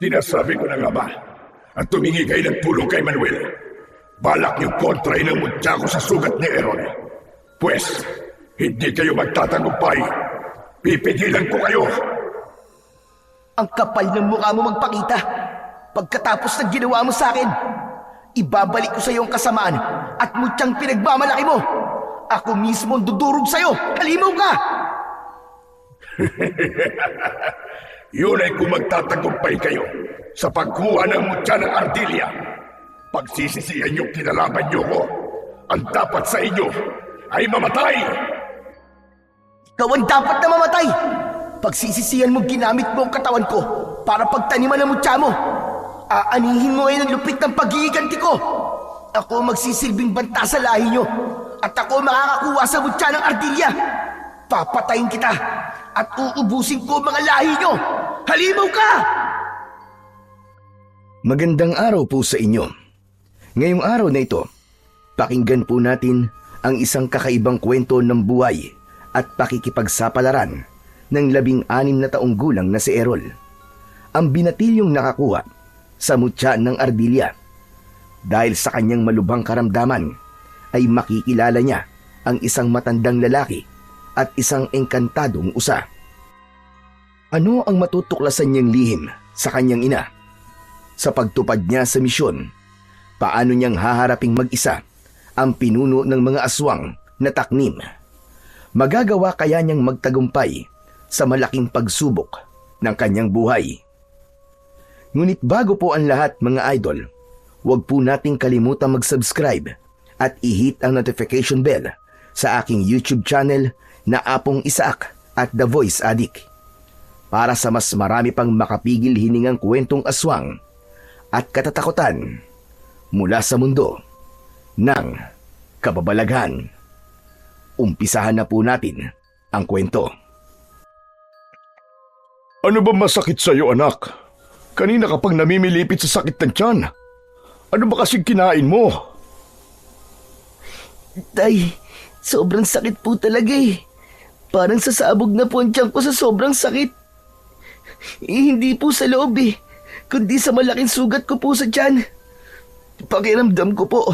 Sinasabi ko na nga ba, at tumingi kayo ng tulong kay Manuel. Balak niyo kontrahin ang mutya ko sa sugat ni Aaron. Pwes, hindi kayo magtatagumpay. Pipigilan ko kayo. Ang kapal ng mukha mo magpakita. Pagkatapos ng ginawa mo sa akin, ibabalik ko sa iyo ang kasamaan at mutyang pinagmamalaki mo. Ako mismo ang dudurog sa iyo. Halimaw ka! Yun ay kung magtatagumpay kayo sa pagkuha ng mutya ng Ardilia. Pagsisisihan yung kinalaban niyo ko. Ang dapat sa inyo ay mamatay. Ikaw ang dapat na mamatay. Pagsisisihan mo ginamit mo ang katawan ko para pagtaniman ng mutya mo. Aanihin mo ngayon ang lupit ng pag-iiganti ko. Ako magsisilbing banta sa lahi nyo at ako makakakuha sa mutya ng Ardilia. Papatayin kita at uubusin ko mga lahi nyo. Halimaw ka! Magandang araw po sa inyo. Ngayong araw na ito, pakinggan po natin ang isang kakaibang kwento ng buhay at pakikipagsapalaran ng 16 na taong gulang na si Errol. Ang binatilyong nakakuha sa mutya ng Ardilia. Dahil sa kanyang malubhang karamdaman, ay makikilala niya ang isang matandang lalaki at isang engkantadong usa. Ano ang matutuklasan niyang lihim sa kanyang ina? Sa pagtupad niya sa misyon, paano niyang haharaping mag-isa ang pinuno ng mga aswang na taknim? Magagawa kaya niyang magtagumpay sa malaking pagsubok ng kanyang buhay? Ngunit bago po ang lahat mga idol, huwag po nating kalimutan mag-subscribe at i-hit ang notification bell sa aking YouTube channel na Apong Isaac at The Voice Addict para sa mas marami pang makapigil hiningang kwentong aswang at katatakutan mula sa mundo ng kababalaghan. Umpisahan na po natin ang kwento. Ano ba masakit sa'yo, anak? Kanina ka pang namimilipit sa sakit ng tiyan. Ano ba kasing kinain mo? Tay, sobrang sakit po talaga eh. Parang sasabog na po ang tiyan ko sa sobrang sakit. Hindi po sa loob eh, kundi sa malaking sugat ko po sa tiyan. Pakiramdam ko po,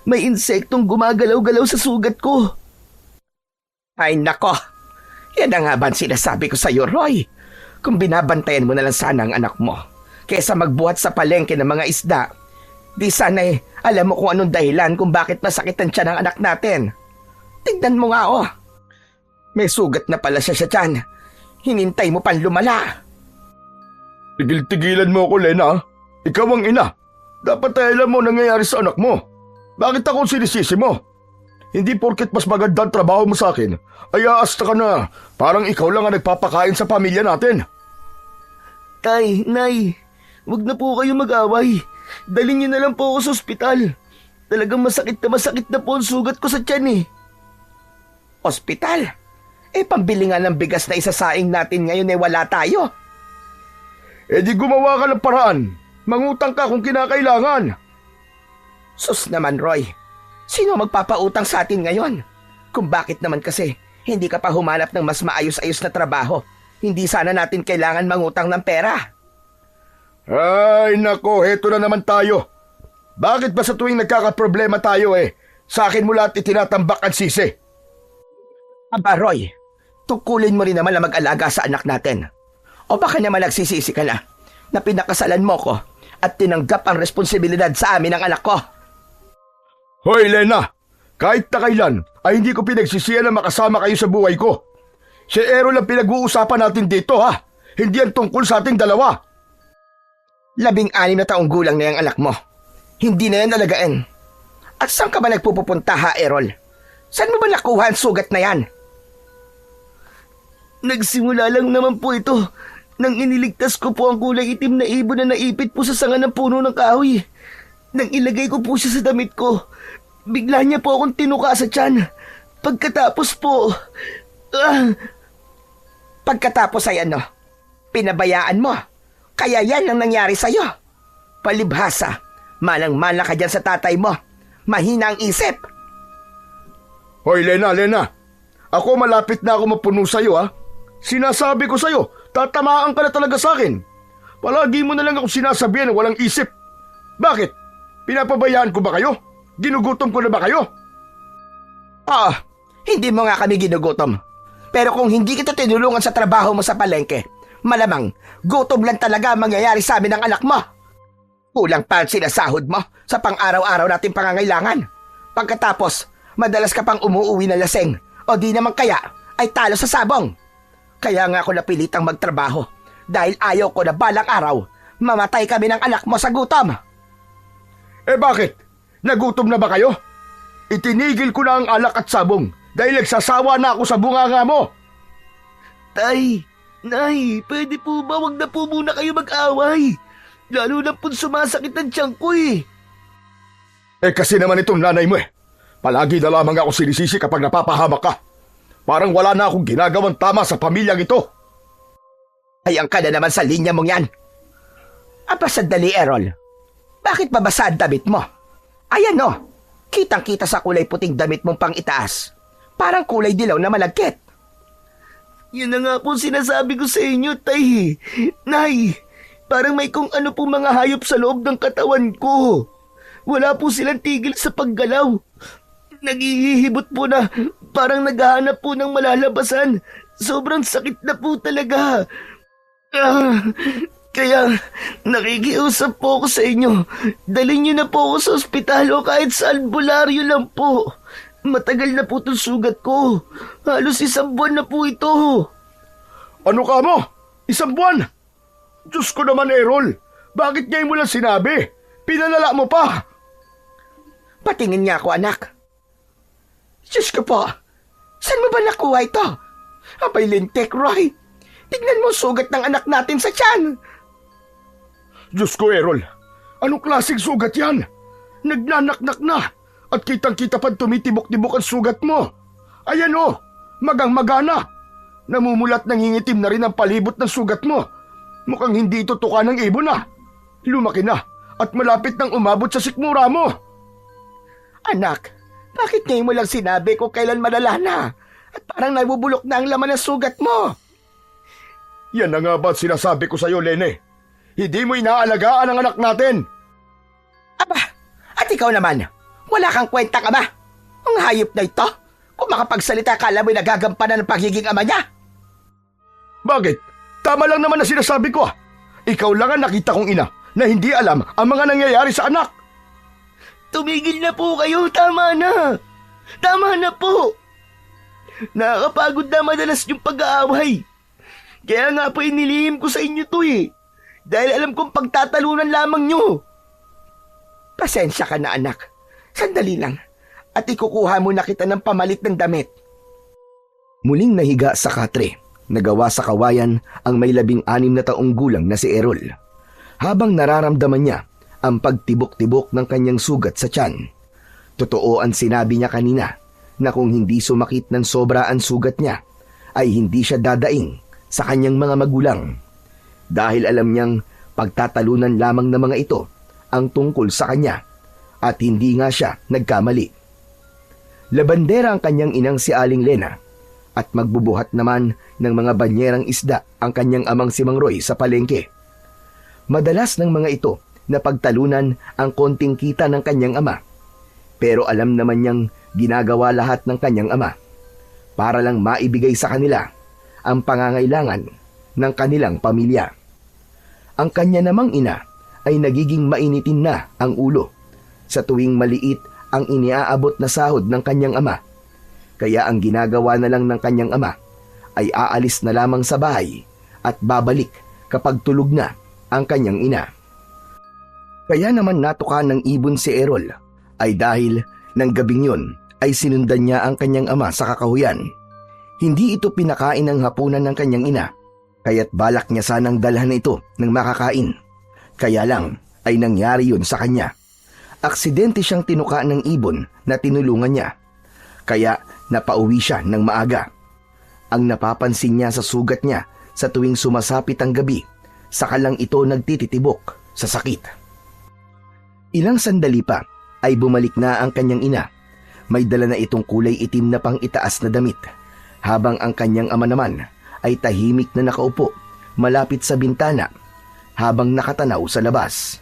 may insektong gumagalaw-galaw sa sugat ko. Ay nako, yan na nga ba ang sinasabi ko sa iyo, Roy? Kung binabantayan mo na lang sana ang anak mo, kaysa magbuhat sa palengke ng mga isda, di sana alam mo kung anong dahilan kung bakit masakit ang tiyan ng anak natin. Tignan mo nga oh. May sugat na pala siya sa tiyan. Hinintay mo pang lumala. Tigil-tigilan mo ako, Lena. Ikaw ang ina. Dapat ay alam mo nangyayari sa anak mo. Bakit ako sinisisi mo? Hindi porket mas maganda ang trabaho mo sa akin, ay aasta ka na. Parang ikaw lang ang nagpapakain sa pamilya natin. Tay, Nay, wag na po kayo mag-away. Dalhin niyo na lang po ako sa ospital. Talagang masakit na po ang sugat ko sa tiyan eh. Ospital? Pambili nga ng bigas na isasaing natin ngayon wala tayo. Di gumawa ka ng paraan. Mangutang ka kung kinakailangan. Sus naman, Roy. Sino magpapautang sa atin ngayon? Kung bakit naman kasi hindi ka pa humanap ng mas maayos-ayos na trabaho, hindi sana natin kailangan mangutang ng pera. Ay nako, heto na naman tayo. Bakit ba sa tuwing nagkakaproblema tayo sa akin mo lahat itinatambak ang sisi? Aba, Roy, tungkulin mo rin naman na mag-alaga sa anak natin. O baka naman nagsisisi ka na pinakasalan mo ko at tinanggap ang responsibilidad sa amin ng anak ko. Hoy, Lena! Kahit na kailan ay hindi ko pinagsisiyan na makasama kayo sa buhay ko. Si Errol ang pinag-uusapan natin dito ha. Hindi yan tungkol sa ating dalawa. 16 na taong gulang na yung anak mo. Hindi na yan alagaan. At saan ka ba nagpupunta ha, Errol? Saan mo ba nakuha ang sugat na yan? Nagsimula lang naman po ito nang iniligtas ko po ang kulay itim na ibon na naipit po sa sanga ng puno ng kahoy. Nang ilagay ko po siya sa damit ko, bigla niya po akong tinuka sa tiyan. Pagkatapos po... Pagkatapos ay ano? Pinabayaan mo. Kaya yan ang nangyari sa'yo. Palibhasa, malang-mala ka dyan sa tatay mo. Mahina ang isip. Hoy, Lena. Ako malapit na ako mapuno sa'yo ha. Sinasabi ko sa'yo, tatamaan ka na talaga sa akin. Palagi mo na lang ako sinasabihan na walang isip. Bakit? Pinapabayaan ko ba kayo? Ginugutom ko na ba kayo? Oo, hindi mo nga kami ginugutom. Pero kung hindi kita tinulungan sa trabaho mo sa palengke, malamang gutom lang talaga ang mangyayari sa amin ng anak mo. Kulang pa ang sinasahod mo sa pang-araw-araw nating pangangailangan. Pagkatapos, madalas ka pang umuuwi na laseng o di naman kaya ay talo sa sabong. Kaya nga ako napilitang magtrabaho dahil ayaw ko na balang araw mamatay kami ng anak mo sa gutom. Eh bakit? Nagutom na ba kayo? Itinigil ko na ang alak at sabong dahil nagsasawa na ako sa bunganga mo. Tay, Nay, pwede po ba wag na po muna kayo mag-away? Lalo na po sumasakit ang tiyan ko eh. Eh kasi naman itong nanay mo eh. Palagi na lamang ako sinisisi kapag napapahamak ka. Parang wala na akong ginagawang tama sa pamilyang ito. Ayan ka na naman sa linya mong yan. Aba sandali, Errol. Bakit babasa ang damit mo? Ayan no, kitang-kita sa kulay puting damit mong pang itaas. Parang kulay dilaw na malagkit. Yan na nga po sinasabi ko sa inyo, Tay. Nay, parang may kung ano po mga hayop sa loob ng katawan ko. Wala po silang tigil sa paggalaw. Naghihibot po na parang naghahanap po ng malalabasan. Sobrang sakit na po talaga. Kaya nakikiusap po ako sa inyo. Dalhin niyo na po ako sa ospital o kahit sa albularyo lang po. Matagal na po itong sugat ko. Halos 1 buwan na po ito. Ano ka mo? 1 buwan? Diyos ko naman, Errol. Bakit ngayon mo lang sinabi? Pinalala mo pa. Patingin niya ako, anak. Diyos ko po. Saan mo ba nakuha ito? Abay lintik, Roy. Tignan mo sugat ng anak natin sa tiyan. Diyos ko, Errol. Anong klaseng sugat yan? Nagnanaknak na. At kitang-kita pa tumitibok-tibok ang sugat mo. Ayan o, magang-magana. Namumulat nangingitim na rin ang palibot ng sugat mo. Mukhang hindi ito tuka ng ibon na. Lumaki na at malapit nang umabot sa sikmura mo. Anak, bakit ngayon mo lang sinabi kung kailan malala na? At parang nabubulok na ang laman ng sugat mo. Yan na nga ba sinasabi ko sa'yo, Lene? Hindi mo inaalagaan ang anak natin. Aba, at ikaw naman, wala kang kwenta ka ba? Ang hayop na ito, kung makapagsalita ka alam mo'y nagagampanan ng pagiging ama niya. Bakit? Tama lang naman na sinasabi ko. Ikaw lang ang nakita kong ina na hindi alam ang mga nangyayari sa anak. Tumigil na po kayo, tama na. Tama na po. Nakakapagod na madalas yung pag-aaway. Kaya nga po inilihim ko sa inyo to eh. Dahil alam kong pagtatalunan lamang nyo. Pasensya ka na anak. Sandali lang. At ikukuha mo na kita ng pamalit ng damit. Muling nahiga sa katre, nagawa sa kawayan ang may 16 na taong gulang na si Errol. Habang nararamdaman niya ang pagtibok-tibok ng kanyang sugat sa tiyan. Totoo ang sinabi niya kanina na kung hindi sumakit ng sobra ang sugat niya, ay hindi siya dadaing sa kanyang mga magulang. Dahil alam niyang pagtatalunan lamang ng mga ito ang tungkol sa kanya at hindi nga siya nagkamali. Labandera ang kanyang inang si Aling Lena at magbubuhat naman ng mga banyerang isda ang kanyang amang si Mang Roy sa palengke. Madalas ng mga ito na pagtalunan ang konting kita ng kanyang ama, pero alam naman niyang ginagawa lahat ng kanyang ama para lang maibigay sa kanila ang pangangailangan ng kanilang pamilya. Ang kanya namang ina ay nagiging mainitin na ang ulo sa tuwing maliit ang iniaabot na sahod ng kanyang ama. Kaya ang ginagawa na lang ng kanyang ama ay aalis na lamang sa bahay at babalik kapag tulog na ang kanyang ina. Kaya naman natuka ng ibon si Errol ay dahil ng gabing yun ay sinundan niya ang kanyang ama sa kakahuyan. Hindi ito pinakain ng hapunan ng kanyang ina, kaya't balak niya sanang dalhan ito ng makakain. Kaya lang ay nangyari yun sa kanya. Aksidente siyang tinuka ng ibon na tinulungan niya, kaya napauwi siya ng maaga. Ang napapansin niya sa sugat niya sa tuwing sumasapit ang gabi, saka lang ito nagtititibok sa sakit. Ilang sandali pa ay bumalik na ang kanyang ina. May dala na itong kulay itim na pang itaas na damit, habang ang kanyang ama naman ay tahimik na nakaupo malapit sa bintana habang nakatanaw sa labas.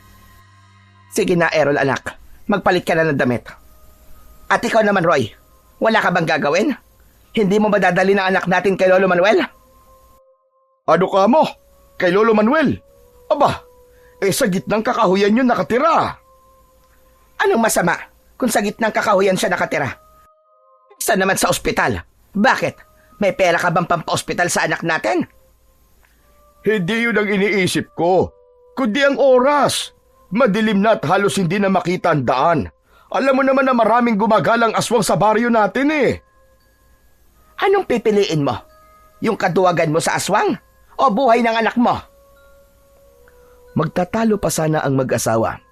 Sige na, Errol anak. Magpalit ka na ng damit. At ikaw naman, Roy. Wala ka bang gagawin? Hindi mo ba dadali ng anak natin kay Lolo Manuel? Ano ka mo? Kay Lolo Manuel? Aba, sa gitnang kakahuyan yun nakatira. Anong masama kung sa gitnang kakahuyan siya nakatira? Saan naman sa ospital? Bakit? May pera ka bang pampa-ospital sa anak natin? Hindi yun ang iniisip ko, kundi ang oras. Madilim na at halos hindi na makita ang daan. Alam mo naman na maraming gumagalang aswang sa baryo natin eh. Anong pipiliin mo? Yung kaduwagan mo sa aswang? O buhay ng anak mo? Magtatalo pa sana ang mag-asawa,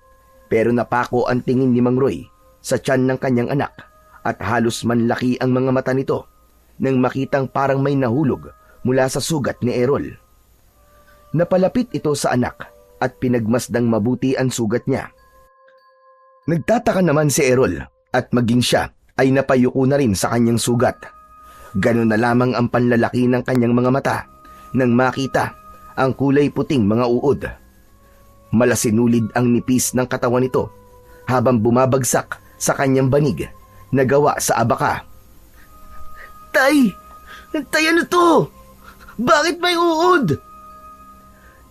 pero napako ang tingin ni Mang Roy sa tiyan ng kanyang anak at halos manlaki ang mga mata nito nang makitang parang may nahulog mula sa sugat ni Errol. Napalapit ito sa anak at pinagmasdang mabuti ang sugat niya. Nagtataka naman si Errol at maging siya ay napayuko na rin sa kanyang sugat. Ganon na lamang ang panlalaki ng kanyang mga mata nang makita ang kulay puting mga uod. Malasinulid ang nipis ng katawan nito habang bumabagsak sa kanyang banig na gawa sa abaka. Tay! Tay, ano to? Bakit may uod?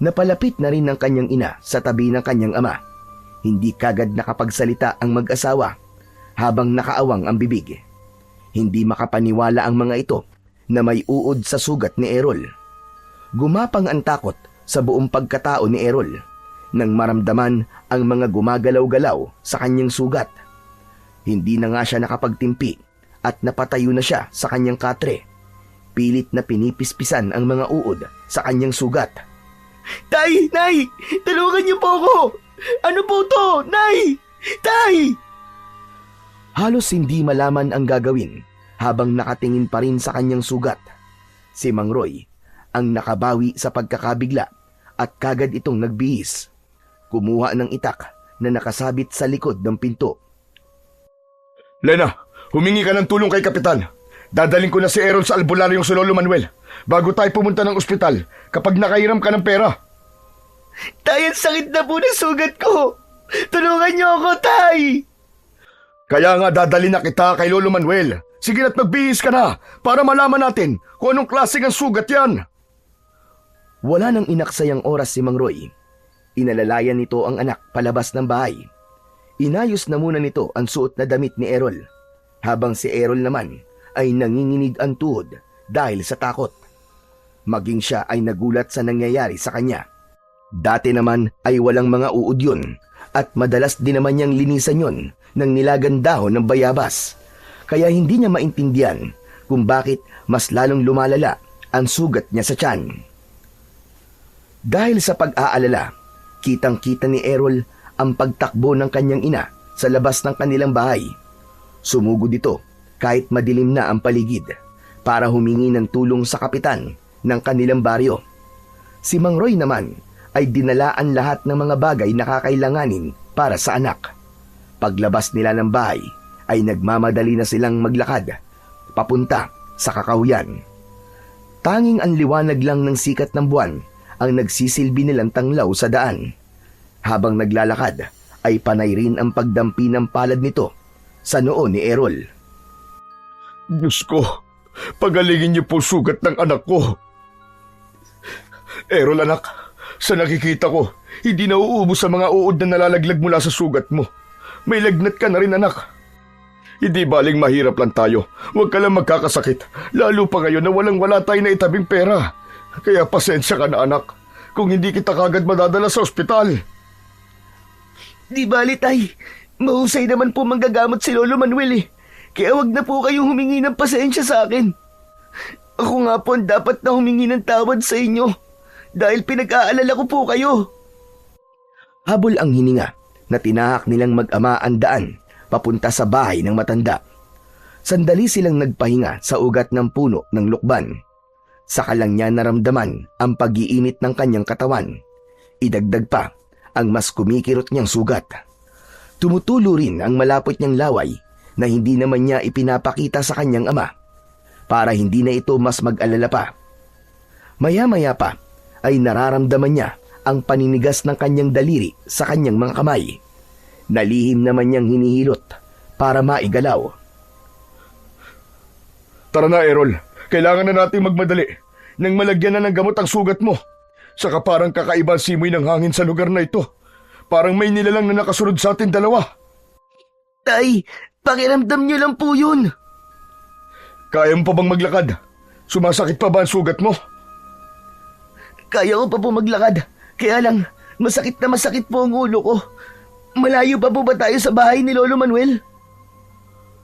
Napalapit na rin ng kanyang ina sa tabi ng kanyang ama. Hindi kagad nakapagsalita ang mag-asawa habang nakaawang ang bibig. Hindi makapaniwala ang mga ito na may uod sa sugat ni Errol. Gumapang ang takot sa buong pagkatao ni Errol nang maramdaman ang mga gumagalaw-galaw sa kanyang sugat. Hindi na nga siya nakapagtimpi at napatayo na siya sa kanyang katre. Pilit na pinipispisan ang mga uod sa kanyang sugat. Tay! Nay! Tulungan niyo po ako! Ano po to? Nay! Tay! Halos hindi malaman ang gagawin habang nakatingin pa rin sa kanyang sugat. Si Mang Roy ang nakabawi sa pagkakabigla at kagad itong nagbihis. Kumuha ng itak na nakasabit sa likod ng pinto. Lena, humingi ka ng tulong kay Kapitan. Dadaling ko na si Errol sa albularyong si Lolo Manuel bago tayo pumunta ng ospital kapag nakahiram ka ng pera. Tay, ang sakit na po ng sugat ko! Tulungan niyo ako, Tay! Kaya nga dadali na kita kay Lolo Manuel. Sige na't magbihis ka na para malaman natin kung anong klaseng ang sugat yan. Wala nang inaksayang oras si Mang Roy. Inalalayan nito ang anak palabas ng bahay. Inayos na muna nito ang suot na damit ni Errol, habang si Errol naman ay nanginginig ang tuhod dahil sa takot. Maging siya ay nagulat sa nangyayari sa kanya. Dati naman ay walang mga uod yun at madalas din naman niyang linisan yon ng nilagang dahon ng bayabas. Kaya hindi niya maintindihan kung bakit mas lalong lumalala ang sugat niya sa tiyan. Dahil sa pag-aalala, kitang-kita ni Errol ang pagtakbo ng kanyang ina sa labas ng kanilang bahay. Sumugod ito kahit madilim na ang paligid para humingi ng tulong sa kapitan ng kanilang baryo. Si Mang Roy naman ay dinalaan lahat ng mga bagay na kakailanganin para sa anak. Paglabas nila ng bahay ay nagmamadali na silang maglakad papunta sa kakahuyan. Tanging ang liwanag lang ng sikat ng buwan ang nagsisilbi nilang tanglaw sa daan. Habang naglalakad ay panay rin ang pagdampi ng palad nito sa noo ni Errol. Diyos ko, pagalingin niyo po sugat ng anak ko. Errol anak, sa nakikita ko, hindi na uubos sa mga uod na nalalaglag mula sa sugat mo. May lagnat ka na rin anak. Hindi baling mahirap lang tayo. Huwag ka lang magkakasakit. Lalo pa ngayon na walang-wala tayo na itabing pera. Kaya pasensya ka na anak, kung hindi kita kagad madadala sa ospital. Di bali, Tay. Mahusay naman po manggagamot si Lolo Manuel eh. Kaya wag na po kayong humingi ng pasensya sa akin. Ako nga po ang dapat na humingi ng tawad sa inyo dahil pinag-aalala ko po kayo. Habol ang hininga na tinahak nilang mag-ama ang daan papunta sa bahay ng matanda. Sandali silang nagpahinga sa ugat ng puno ng lukban. Saka lang niya naramdaman ang pag-iinit ng kanyang katawan. Idagdag pa ang mas kumikirot niyang sugat. Tumutulo rin ang malapot niyang laway na hindi naman niya ipinapakita sa kanyang ama para hindi na ito mas mag-alala pa. Maya-maya pa ay nararamdaman niya ang paninigas ng kanyang daliri sa kanyang mga kamay. Nalihim naman niyang hinihilot para maigalaw. Tara na, Errol. Kailangan na nating magmadali. Nang malagyan na ng gamot ang sugat mo. Saka parang kakaiba ang simoy ng hangin sa lugar na ito. Parang may nilalang na nakasunod sa atin dalawa. Tay, pakiramdam niyo lang po yun. Kaya mo pa bang maglakad? Sumasakit pa ba ang sugat mo? Kaya ko pa po maglakad. Kaya lang, masakit na masakit po ang ulo ko. Malayo pa po ba tayo sa bahay ni Lolo Manuel?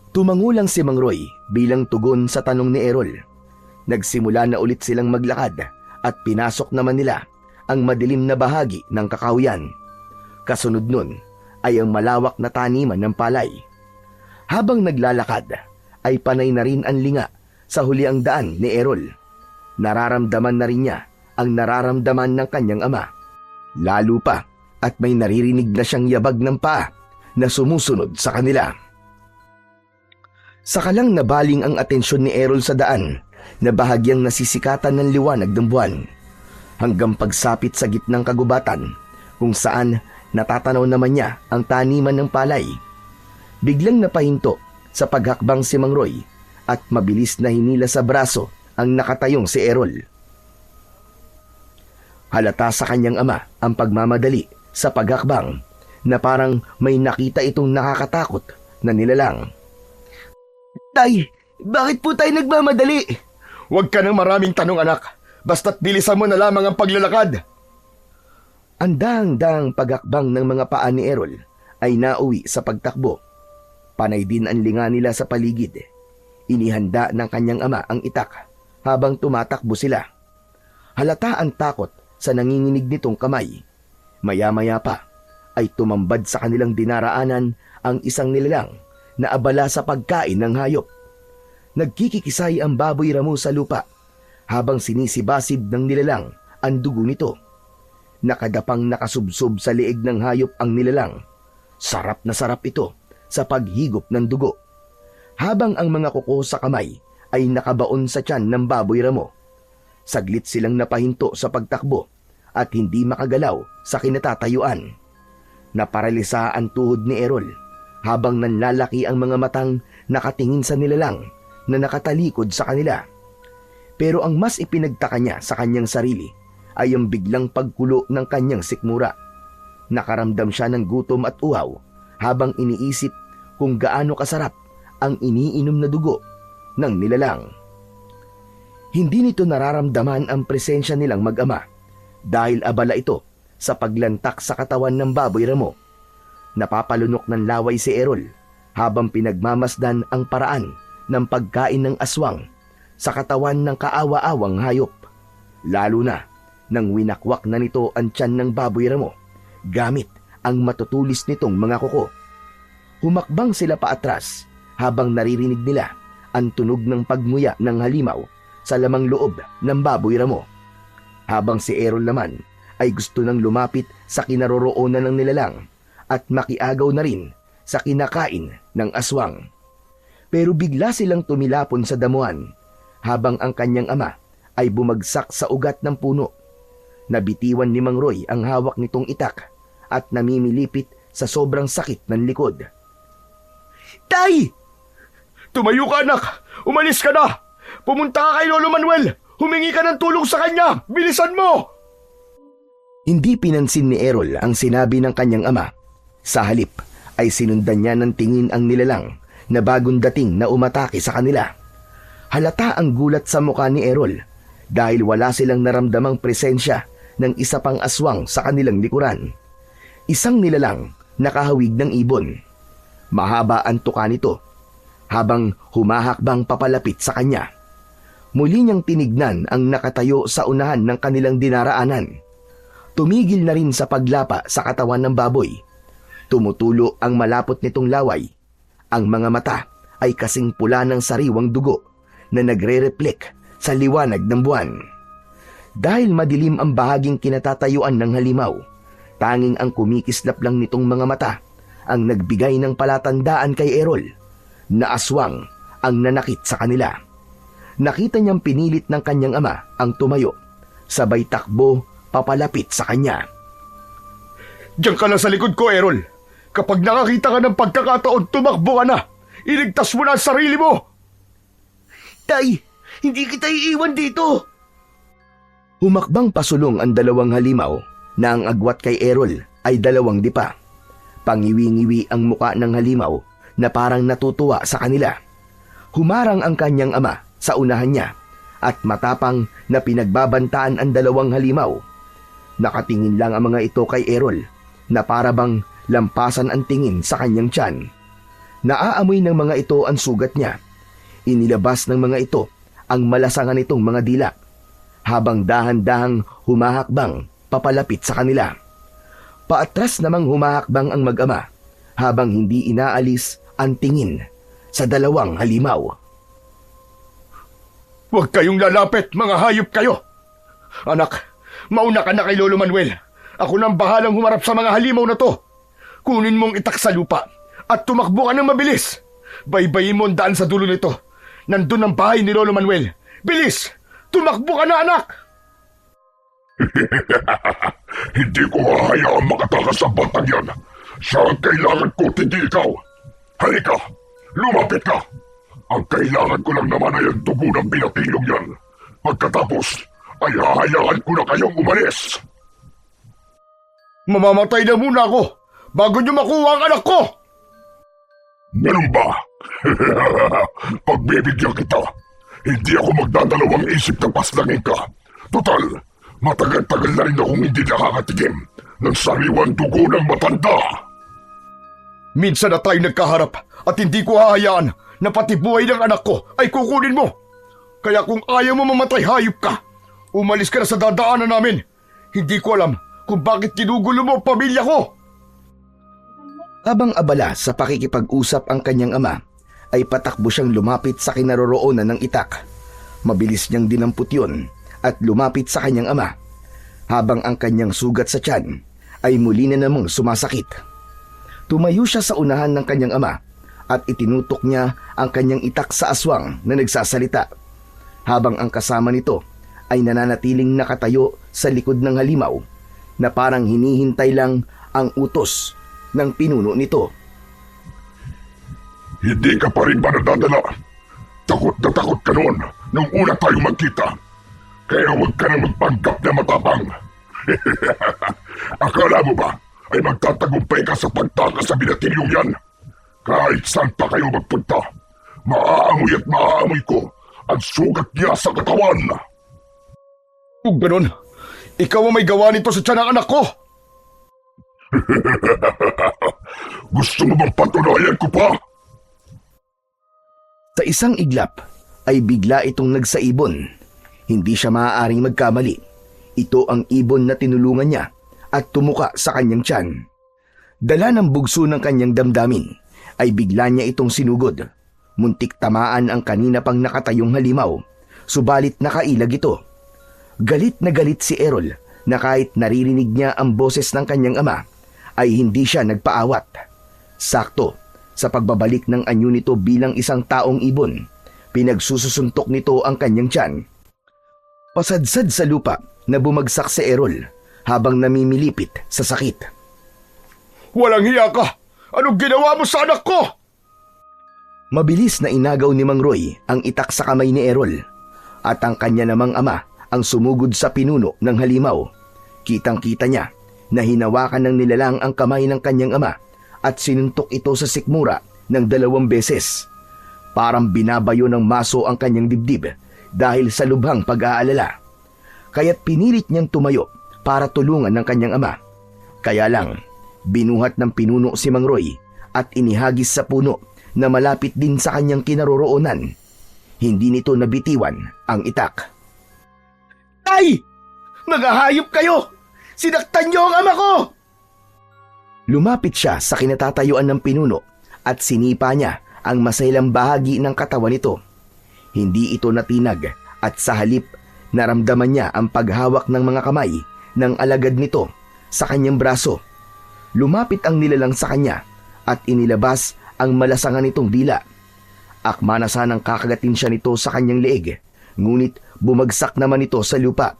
Tumangulang si Mang Roy bilang tugon sa tanong ni Errol. Nagsimula na ulit silang maglakad at pinasok naman nila ang madilim na bahagi ng kakahuyan. Kasunod nun ay ang malawak na taniman ng palay. Habang naglalakad ay panay na rin ang linga sa huli ang daan ni Errol. Nararamdaman na rin niya ang nararamdaman ng kanyang ama. Lalo pa at may naririnig na siyang yabag ng paa na sumusunod sa kanila. Saka lang nabaling ang atensyon ni Errol sa daan na bahagyang nasisikatan ng liwanag ng buwan hanggang pagsapit sa gitnang kagubatan kung saan natatanaw naman niya ang taniman ng palay. Biglang napahinto sa paghakbang si Mang Roy at mabilis na hinila sa braso ang nakatayong si Errol. Halata sa kanyang ama ang pagmamadali sa paghakbang na parang may nakita itong nakakatakot na nilalang. Tay, bakit po tayo nagmamadali? Huwag ka ng maraming tanong, anak. Basta't bilisan mo na lamang ang paglalakad. Ang daang-daang paghakbang ng mga paa ni Errol ay nauwi sa pagtakbo. Panay din ang linga nila sa paligid. Inihanda ng kanyang ama ang itak habang tumatakbo sila. Halata ang takot sa nanginginig nitong kamay. Maya-maya pa ay tumambad sa kanilang dinaraanan ang isang nilalang na abala sa pagkain ng hayop. Nagkikikisay ang baboy ramo sa lupa habang sinisibasib ng nilalang ang dugo nito. Nakadapang nakasubsob sa liig ng hayop ang nilalang. Sarap na sarap ito sa paghigop ng dugo. Habang ang mga kuko sa kamay ay nakabaon sa tiyan ng baboy ramo. Saglit silang napahinto sa pagtakbo at hindi makagalaw sa kinatatayuan. Naparalisa ang tuhod ni Errol habang nanlalaki ang mga matang nakatingin sa nilalang na nakatalikod sa kanila. Pero ang mas ipinagtaka niya sa kanyang sarili ay ang biglang pagkulo ng kanyang sikmura. Nakaramdam siya ng gutom at uhaw habang iniisip kung gaano kasarap ang iniinom na dugo ng nilalang. Hindi nito nararamdaman ang presensya nilang mag-ama dahil abala ito sa paglantak sa katawan ng baboy ramo. Napapalunok ng laway si Errol habang pinagmamasdan ang paraan ng pagkain ng aswang sa katawan ng kaawa-awang hayop. Lalo na nang winakwak na nito ang tiyan ng baboy ramo gamit ang matutulis nitong mga kuko. Humakbang sila paatras habang naririnig nila ang tunog ng pagmuya ng halimaw sa lamang loob ng baboy ramo. Habang si Errol naman ay gusto nang lumapit sa kinaroroonan ng nilalang at makiagaw na rin sa kinakain ng aswang. Pero bigla silang tumilapon sa damuhan habang ang kanyang ama ay bumagsak sa ugat ng puno. Nabitiwan ni Mang Roy ang hawak nitong itak at namimilipit sa sobrang sakit ng likod. Tay! Tumayo ka, anak! Umalis ka na! Pumunta ka kay Lolo Manuel! Humingi ka ng tulong sa kanya! Bilisan mo! Hindi pinansin ni Errol ang sinabi ng kanyang ama. Sa halip ay sinundan niya ng tingin ang nilalang na bagong dating na umatake sa kanila. Halata ang gulat sa mukha ni Errol dahil wala silang naramdamang presensya ng isa pang aswang sa kanilang likuran. Isang nilalang nakahawig ng ibon. Mahaba ang tuka nito habang humahakbang papalapit sa kanya. Muli niyang tinignan ang nakatayo sa unahan ng kanilang dinaraanan. Tumigil na rin sa paglapa sa katawan ng baboy. Tumutulo ang malapot nitong laway. Ang mga mata ay kasing pula ng sariwang dugo na nagre-reflect sa liwanag ng buwan. Dahil madilim ang bahaging kinatatayuan ng halimaw, tanging ang kumikislap lang nitong mga mata ang nagbigay ng palatandaan kay Errol na aswang ang nanakit sa kanila. Nakita niyang pinilit ng kanyang ama ang tumayo. Sabay takbo papalapit sa kanya. Diyan ka lang sa likod ko, Errol. Kapag nakakita ka ng pagkakataon, tumakbo ka na. Iligtas mo na ang sarili mo. Tay, hindi kita iiwan dito. Humakbang pasulong ang dalawang halimaw na ang agwat kay Errol ay dalawang dipa. Pangiwi-ngiwi ang muka ng halimaw na parang natutuwa sa kanila. Humarang ang kanyang ama sa unahan niya at matapang na pinagbabantaan ang dalawang halimaw. Nakatingin lang ang mga ito kay Errol na para bang lampasan ang tingin sa kanyang tiyan. Naaamoy ng mga ito ang sugat niya. Inilabas ng mga ito ang malasangan nitong mga dila habang dahan-dahang humahakbang papalapit sa kanila. Paatras namang humahakbang ang mag-ama habang hindi inaalis ang tingin sa dalawang halimaw. Huwag kayong lalapit, mga hayop kayo. Anak, mauna ka na kay Lolo Manuel. Ako nang bahalang humarap sa mga halimaw na to. Kunin mong itak sa lupa at tumakbo ka ng mabilis. Baybayin mo ang daan sa dulo nito. Nandun ang bahay ni Lolo Manuel. Bilis! Tumakbo ka na, anak! Hindi ko hahayaang makatakas sa batang yan. Siya ang kailangan ko, hindi ikaw. Halika, lumapit ka. Ang kailangan ko lang naman ay ang dugo ng binatilong yan. Pagkatapos, ay hahayaan ko na kayong umalis. Mamamatay na muna ako bago niyo makuha ang anak ko! Ganun ba? Pagbibigyan kita. Hindi ako magdadalawang isip na paslangin ka. Total, matagal-tagal na rin akong hindi nakakatikim ng sariwang dugo ng matanda. Minsan na tayo nagkaharap at hindi ko hahayaan na pati buhay ng anak ko ay kukunin mo. Kaya kung ayaw mo mamatay, hayop ka. Umalis ka na sa dadaanan namin. Hindi ko alam kung bakit ginugulo mo ang pamilya ko. Habang abala sa pakikipag-usap ang kanyang ama, ay patakbo siyang lumapit sa kinaroroonan ng itak. Mabilis niyang dinamput yun at lumapit sa kanyang ama, habang ang kanyang sugat sa tiyan ay muli na namang sumasakit. Tumayo siya sa unahan ng kanyang ama at itinutok niya ang kanyang itak sa aswang na nagsasalita, habang ang kasama nito ay nananatiling nakatayo sa likod ng halimaw na parang hinihintay lang ang utos ng pinuno nito. Hindi ka pa rin ba nadadala? Takot na takot ka noon nung una tayong magkita. Kaya huwag ka na magpanggap na matapang. Akala mo ba ay magtatagumpay ka sa pagtakas sa binatilyong yan? Kahit saan pa kayo magpunta, maaamoy at maaamoy ko ang sugat niya sa katawan. Kung ganun, ikaw ang may gawa nito sa tiyan ng anak ko. Gusto mo bang patunayan ko pa? Sa isang iglap ay bigla itong nagsaibon. Hindi siya maaaring magkamali. Ito ang ibon na tinulungan niya at tumuka sa kanyang tiyan. Dala ng bugso ng kanyang damdamin ay bigla niya itong sinugod. Muntik tamaan ang kanina pang nakatayong halimaw, subalit nakailag ito. Galit na galit si Errol na kahit naririnig niya ang boses ng kanyang ama ay hindi siya nagpaawat. Sakto, sa pagbabalik ng anyo nito bilang isang taong ibon, pinagsususuntok nito ang kanyang tiyan. Pasadsad sa lupa na bumagsak si Errol habang namimilipit sa sakit. Walang hiya ka! Anong ginawa mo sa anak ko? Mabilis na inagaw ni Mang Roy ang itak sa kamay ni Errol at ang kanya namang ama ang sumugod sa pinuno ng halimaw. Kitang-kita niya na hinawakan ng nilalang ang kamay ng kanyang ama at sinuntok ito sa sikmura ng 2 beses. Parang binabayo ng maso ang kanyang dibdib dahil sa lubhang pag-aalala. Kaya't pinilit niyang tumayo para tulungan ng kanyang ama. Kaya lang, binuhat ng pinuno si Mang Roy at inihagis sa puno na malapit din sa kanyang kinaroroonan. Hindi nito nabitiwan ang itak. Tay! Mga hayop kayo! Sinaktan niyo ang ama ko! Lumapit siya sa kinatatayuan ng pinuno at sinipa niya ang masailang bahagi ng katawan nito. Hindi ito natinag at sa halip naramdaman niya ang paghawak ng mga kamay ng alagad nito sa kanyang braso. Lumapit ang nilalang sa kanya at inilabas ang malasangan nitong dila. Akma na sanang kakagatin siya nito sa kanyang leeg, ngunit bumagsak naman ito sa lupa.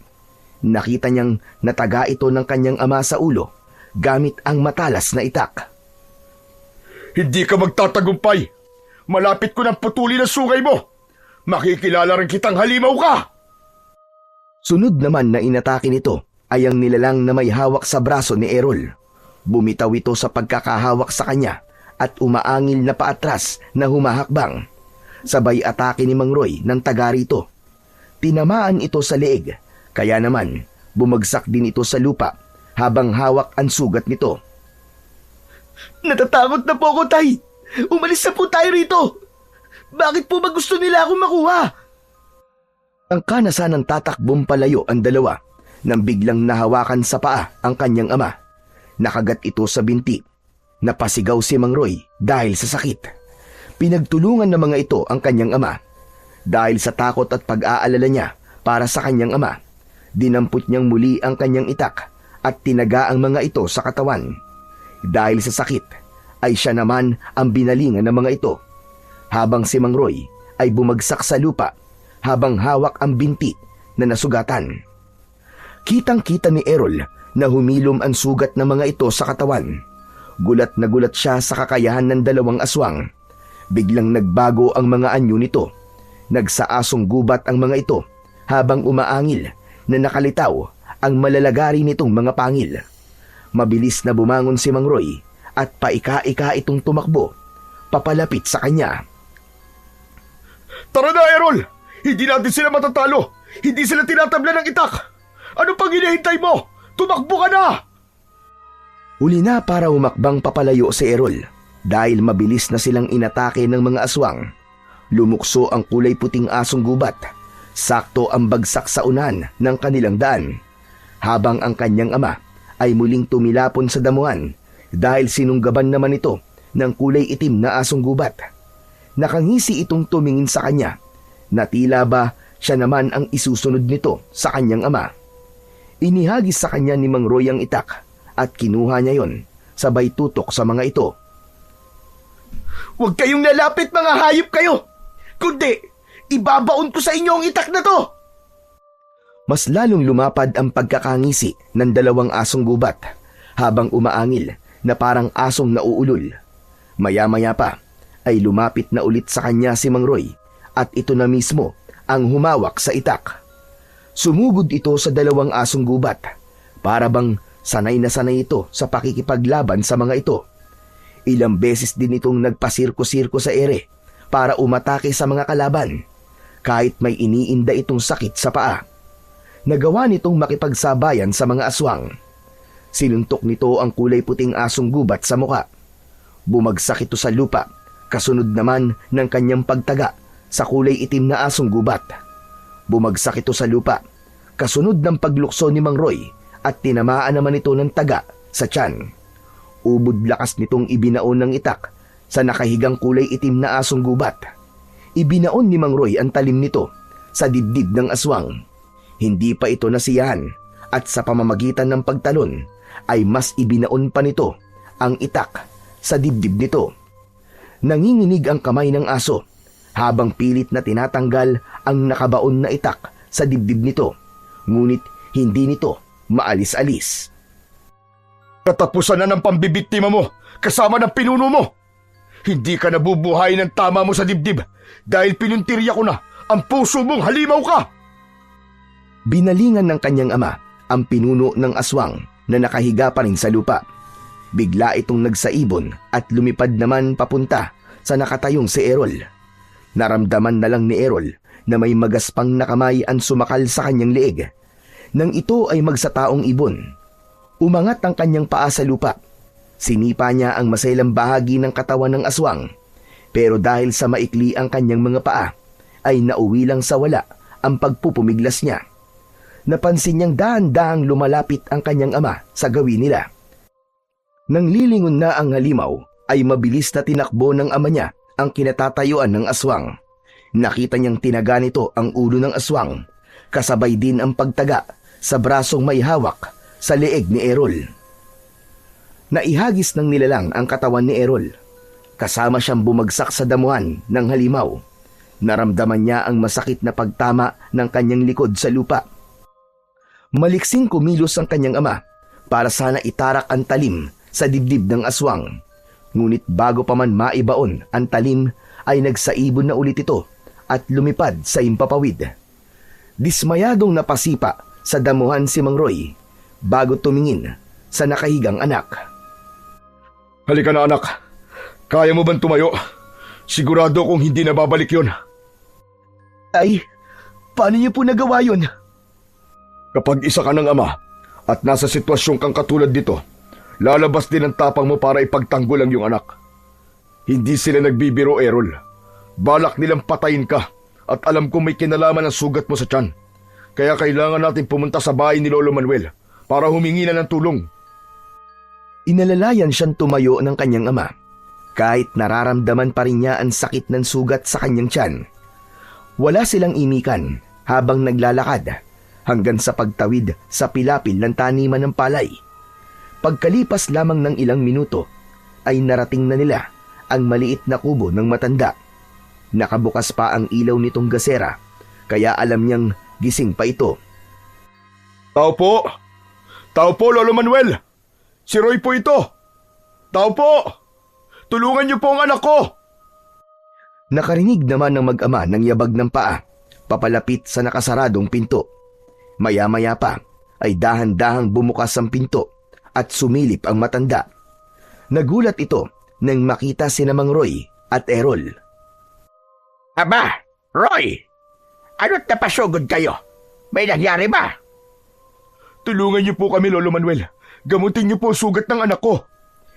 Nakita niyang nataga ito ng kanyang ama sa ulo gamit ang matalas na itak. Hindi ka magtatagumpay. Malapit ko ng putuli ng sungay mo. Makikilala rin kitang halimaw ka. Sunod naman na inatake nito ay ang nilalang na may hawak sa braso ni Errol. Bumitaw ito sa pagkakahawak sa kanya at umaangil na paatras na humahakbang. Sabay atake ni Mang Roy ng taga rito. Tinamaan ito sa leeg, kaya naman bumagsak din ito sa lupa habang hawak ang sugat nito. Natatakot na po ako, Tay. Umalis na po tayo rito. Bakit po ba gusto nila akong makuha? Ang kanasanang tatakbong palayo ang dalawa nang biglang nahawakan sa paa ang kanyang ama. Nakagat ito sa binti. Napasigaw si Mang Roy dahil sa sakit. Pinagtulungan ng mga ito ang kanyang ama. Dahil sa takot at pag-aalala niya para sa kanyang ama, dinampot niyang muli ang kanyang itak at tinaga ang mga ito sa katawan. Dahil sa sakit, ay siya naman ang binalingan ng mga ito. Habang si Mang Roy ay bumagsak sa lupa habang hawak ang binti na nasugatan. Kitang-kita ni Errol na humilom ang sugat ng mga ito sa katawan. Gulat na gulat siya sa kakayahan ng dalawang aswang. Biglang nagbago ang mga anyo nito. Nagsaasong gubat ang mga ito habang umaangil na nakalitaw ang malalagari nitong mga pangil. Mabilis na bumangon si Mang Roy at paika-ika itong tumakbo papalapit sa kanya. Tara na, Errol! Hindi natin sila matatalo! Hindi sila tinatabla ng itak! Ano pang hinihintay mo? Tumakbo ka na! Uli na para humakbang papalayo si Errol dahil mabilis na silang inatake ng mga aswang. Lumukso ang kulay puting asong gubat. Sakto ang bagsak sa unan ng kanilang daan. Habang ang kanyang ama ay muling tumilapon sa damuhan dahil sinunggaban naman ito ng kulay itim na asong gubat. Nakangisi itong tumingin sa kanya na tila ba siya naman ang isusunod nito sa kanyang ama. Inihagis sa kanya ni Mang Roy ang itak at kinuha niya yon sabay tutok sa mga ito. Huwag kayong lalapit, mga hayop kayo! Kundi, ibabaon ko sa inyo ang itak na to! Mas lalong lumapad ang pagkakangisi ng dalawang asong gubat habang umaangil na parang asong nauulol. Maya-maya pa ay lumapit na ulit sa kanya si Mang Roy at ito na mismo ang humawak sa itak. Sumugod ito sa dalawang asong gubat para bang sanay na sanay ito sa pakikipaglaban sa mga ito. Ilang beses din itong nagpasirko-sirko sa ere para umatake sa mga kalaban kahit may iniinda itong sakit sa paa. Nagawa nitong makipagsabayan sa mga aswang. Sinuntok nito ang kulay puting asong gubat sa muka. Bumagsak ito sa lupa, kasunod naman ng kanyang pagtaga sa kulay itim na asong gubat. Bumagsak ito sa lupa, kasunod ng paglukso ni Mang Roy at tinamaan naman ito ng taga sa tiyan. Ubod lakas nitong ibinaon ng itak sa nakahigang kulay itim na asong gubat. Ibinaon ni Mang Roy ang talim nito sa dibdib ng aswang. Hindi pa ito nasiyahan at sa pamamagitan ng pagtalon ay mas ibinaon pa nito ang itak sa dibdib nito. Nanginginig ang kamay ng aso habang pilit na tinatanggal ang nakabaon na itak sa dibdib nito, ngunit hindi nito maalis-alis. Katapusan na ng pambibiktima mo kasama ng pinuno mo. Hindi ka nabubuhay ng tama mo sa dibdib dahil pinuntirya ko na ang puso mong halimaw ka. Binalingan ng kanyang ama ang pinuno ng aswang na nakahiga pa rin sa lupa. Bigla itong nagsaibon at lumipad naman papunta sa nakatayong si Errol. Naramdaman na lang ni Errol na may magaspang na kamay ang sumakal sa kanyang leeg. Nang ito ay magsataong ibon. Umangat ang kanyang paa sa lupa. Sinipa niya ang masailang bahagi ng katawan ng aswang. Pero dahil sa maikli ang kanyang mga paa, ay nauwi lang sa wala ang pagpupumiglas niya. Napansin niyang dahan-dahang lumalapit ang kanyang ama sa gawin nila. Nang lilingon na ang halimaw, ay mabilis na tinakbo ng ama niya ang kinatatayuan ng aswang. Nakita niyang tinaga nito ang ulo ng aswang, kasabay din ang pagtaga sa brasong may hawak sa leeg ni Errol. Naihagis ng nilalang ang katawan ni Errol. Kasama siyang bumagsak sa damuhan ng halimaw. Naramdaman niya ang masakit na pagtama ng kanyang likod sa lupa. Maliksing kumilos ang kanyang ama para sana itarak ang talim sa dibdib ng aswang. Ngunit bago pa man maibaon ang talim ay nagsaibon na ulit ito at lumipad sa impapawid. Dismayadong napasipa sa damuhan si Mang Roy bago tumingin sa nakahigang anak. Halika na anak, kaya mo bang tumayo? Sigurado kong hindi na babalik yun. Tay, paano niyo po nagawa yun? Kapag isa ka ng ama at nasa sitwasyon kang katulad dito, lalabas din ang tapang mo para ipagtanggol ang iyong anak. Hindi sila nagbibiro, Errol. Balak nilang patayin ka at alam kong may kinalaman ang sugat mo sa tiyan. Kaya kailangan natin pumunta sa bahay ni Lolo Manuel para humingi na ng tulong. Inalalayan siyang tumayo ng kanyang ama kahit nararamdaman pa rin niya ang sakit ng sugat sa kanyang tiyan. Wala silang imikan habang naglalakad hanggang sa pagtawid sa pilapil ng taniman ng palay. Pagkalipas lamang ng ilang minuto ay narating na nila ang maliit na kubo ng matanda. Nakabukas pa ang ilaw nitong gasera kaya alam niyang gising pa ito. Tao po! Tao po, Lolo Manuel! Si Roy po ito! Tao po! Tulungan niyo po ang anak ko! Nakarinig naman ng mag-ama ng yabag ng paa papalapit sa nakasaradong pinto. Maya-maya pa ay dahan-dahang bumukas ang pinto at sumilip ang matanda. Nagulat ito nang makita sina Mang Roy at Errol. Aba, Roy! Ano't napasugod kayo? May nangyari ba? Tulungan niyo po kami, Lolo Manuel. Gamutin niyo po ang sugat ng anak ko.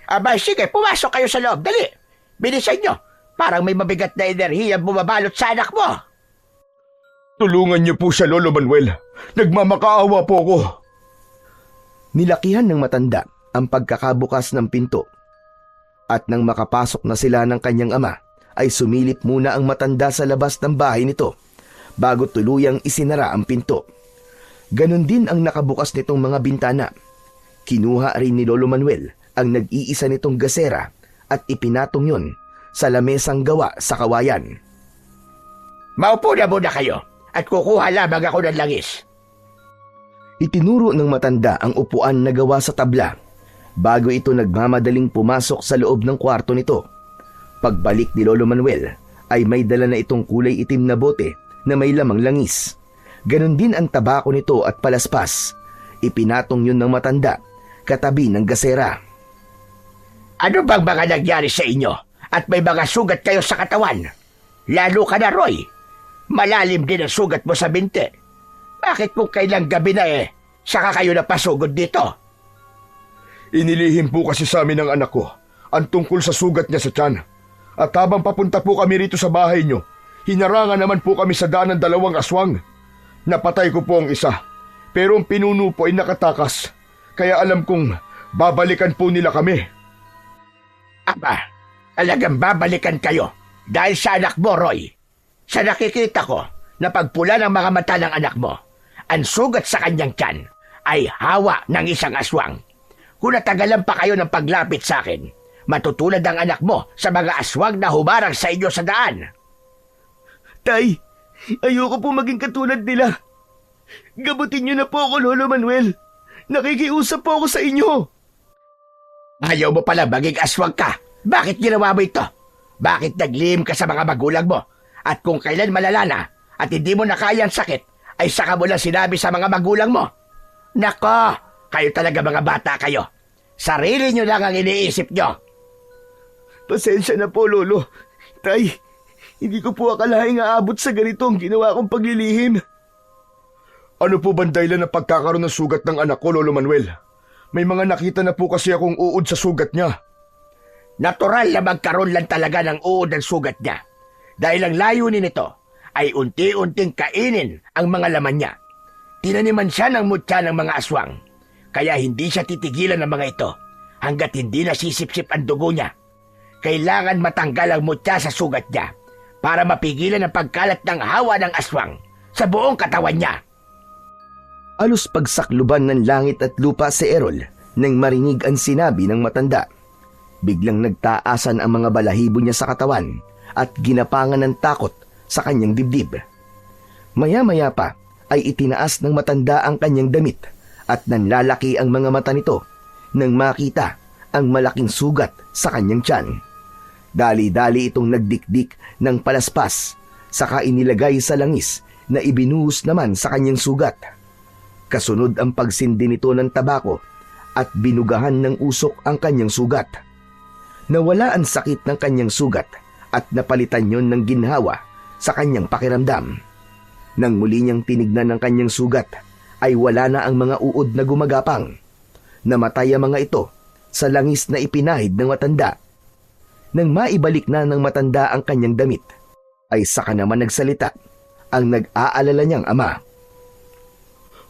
Aba, sige, pumasok kayo sa loob. Dali! Bilisan nyo! Parang may mabigat na enerhiya bumabalot sa anak mo. Tulungan niyo po siya, Lolo Manuel. Nagmamakaawa po ako. Nilakihan ng matanda ang pagkakabukas ng pinto. At nang makapasok na sila ng kanyang ama, ay sumilip muna ang matanda sa labas ng bahay nito bago tuluyang isinara ang pinto. Ganon din ang nakabukas nitong mga bintana. Kinuha rin ni Lolo Manuel ang nag-iisa nitong gasera at ipinatong yun sa lamesang gawa sa kawayan. Maupo na muna kayo at kukuha lamang ako ng langis. Itinuro ng matanda ang upuan na gawa sa tabla bago ito nagmamadaling pumasok sa loob ng kwarto nito. Pagbalik ni Lolo Manuel ay may dala na itong kulay itim na bote na may lamang langis. Ganon din ang tabako nito at palaspas. Ipinatong yun ng matanda katabi ng gasera. Ano bang mga nangyari sa inyo at may mga sugat kayo sa katawan? Lalo ka na, Roy. Malalim din ang sugat mo sa binti. Bakit kung kailang gabi na saka kayo napasugod dito? Inilihim po kasi sa amin ng anak ko ang tungkol sa sugat niya sa tiyan. At habang papunta po kami rito sa bahay niyo, hinarangan naman po kami sa daan ng dalawang aswang. Napatay ko po ang isa, pero ang pinuno po ay nakatakas. Kaya alam kong babalikan po nila kami. Aba, talagang babalikan kayo dahil sa anak mo, Roy. Sa nakikita ko na pagpula ng mga mata ng anak mo, ang sugat sa kanyang tiyan ay hawa ng isang aswang. Kung natagalan pa kayo ng paglapit sa akin, matutulad ang anak mo sa mga aswang na humarang sa inyo sa daan. Tay, ayoko po maging katulad nila. Gamutin niyo na po ako, Lolo Manuel. Nakikiusap po ako sa inyo. Ayaw mo pala maging aswang ka. Bakit ginawa mo ito? Bakit naglihim ka sa mga magulang mo? At kung kailan malala na at hindi mo na kaya ang sakit, ay saka mo lang sinabi sa mga magulang mo. Nako, kayo talaga mga bata kayo. Sarili nyo lang ang iniisip nyo. Pasensya na po, Lolo. Tay, hindi ko po akalaing aabot sa ganito ang ginawa kong paglilihim. Ano po bang dahilan ng pagkakaroon ng sugat ng anak ko, Lolo Manuel? May mga nakita na po kasi akong uod sa sugat niya. Natural na magkaroon lang talaga ng uod ng sugat niya. Dahil ang layunin nito ay unti-unting kainin ang mga laman niya. Tinaniman siya ng mutya ng mga aswang. Kaya hindi siya titigilan ng mga ito hanggat hindi nasisipsip ang dugo niya. Kailangan matanggal ang mutya sa sugat niya para mapigilan ang pagkalat ng hawa ng aswang sa buong katawan niya. Alos pagsakluban ng langit at lupa si Errol nang marinig ang sinabi ng matanda. Biglang nagtaasan ang mga balahibo niya sa katawan at ginapangan ng takot sa kanyang dibdib. Maya-maya pa ay itinaas ng matanda ang kanyang damit at nanlalaki ang mga mata nito nang makita ang malaking sugat sa kanyang tiyan. Dali-dali itong nagdikdik ng palaspas, saka inilagay sa langis na ibinuhos naman sa kanyang sugat. Kasunod ang pagsindi nito ng tabako at binugahan ng usok ang kanyang sugat. Nawala ang sakit ng kanyang sugat at napalitan yon ng ginhawa sa kanyang pakiramdam. Nang muli niyang tinignan ang kanyang sugat, ay wala na ang mga uod na gumagapang. Namatay ang mga ito sa langis na ipinahid ng matanda. Nang maibalik na ng matanda ang kanyang damit, ay saka naman nagsalita ang nag-aalala niyang ama.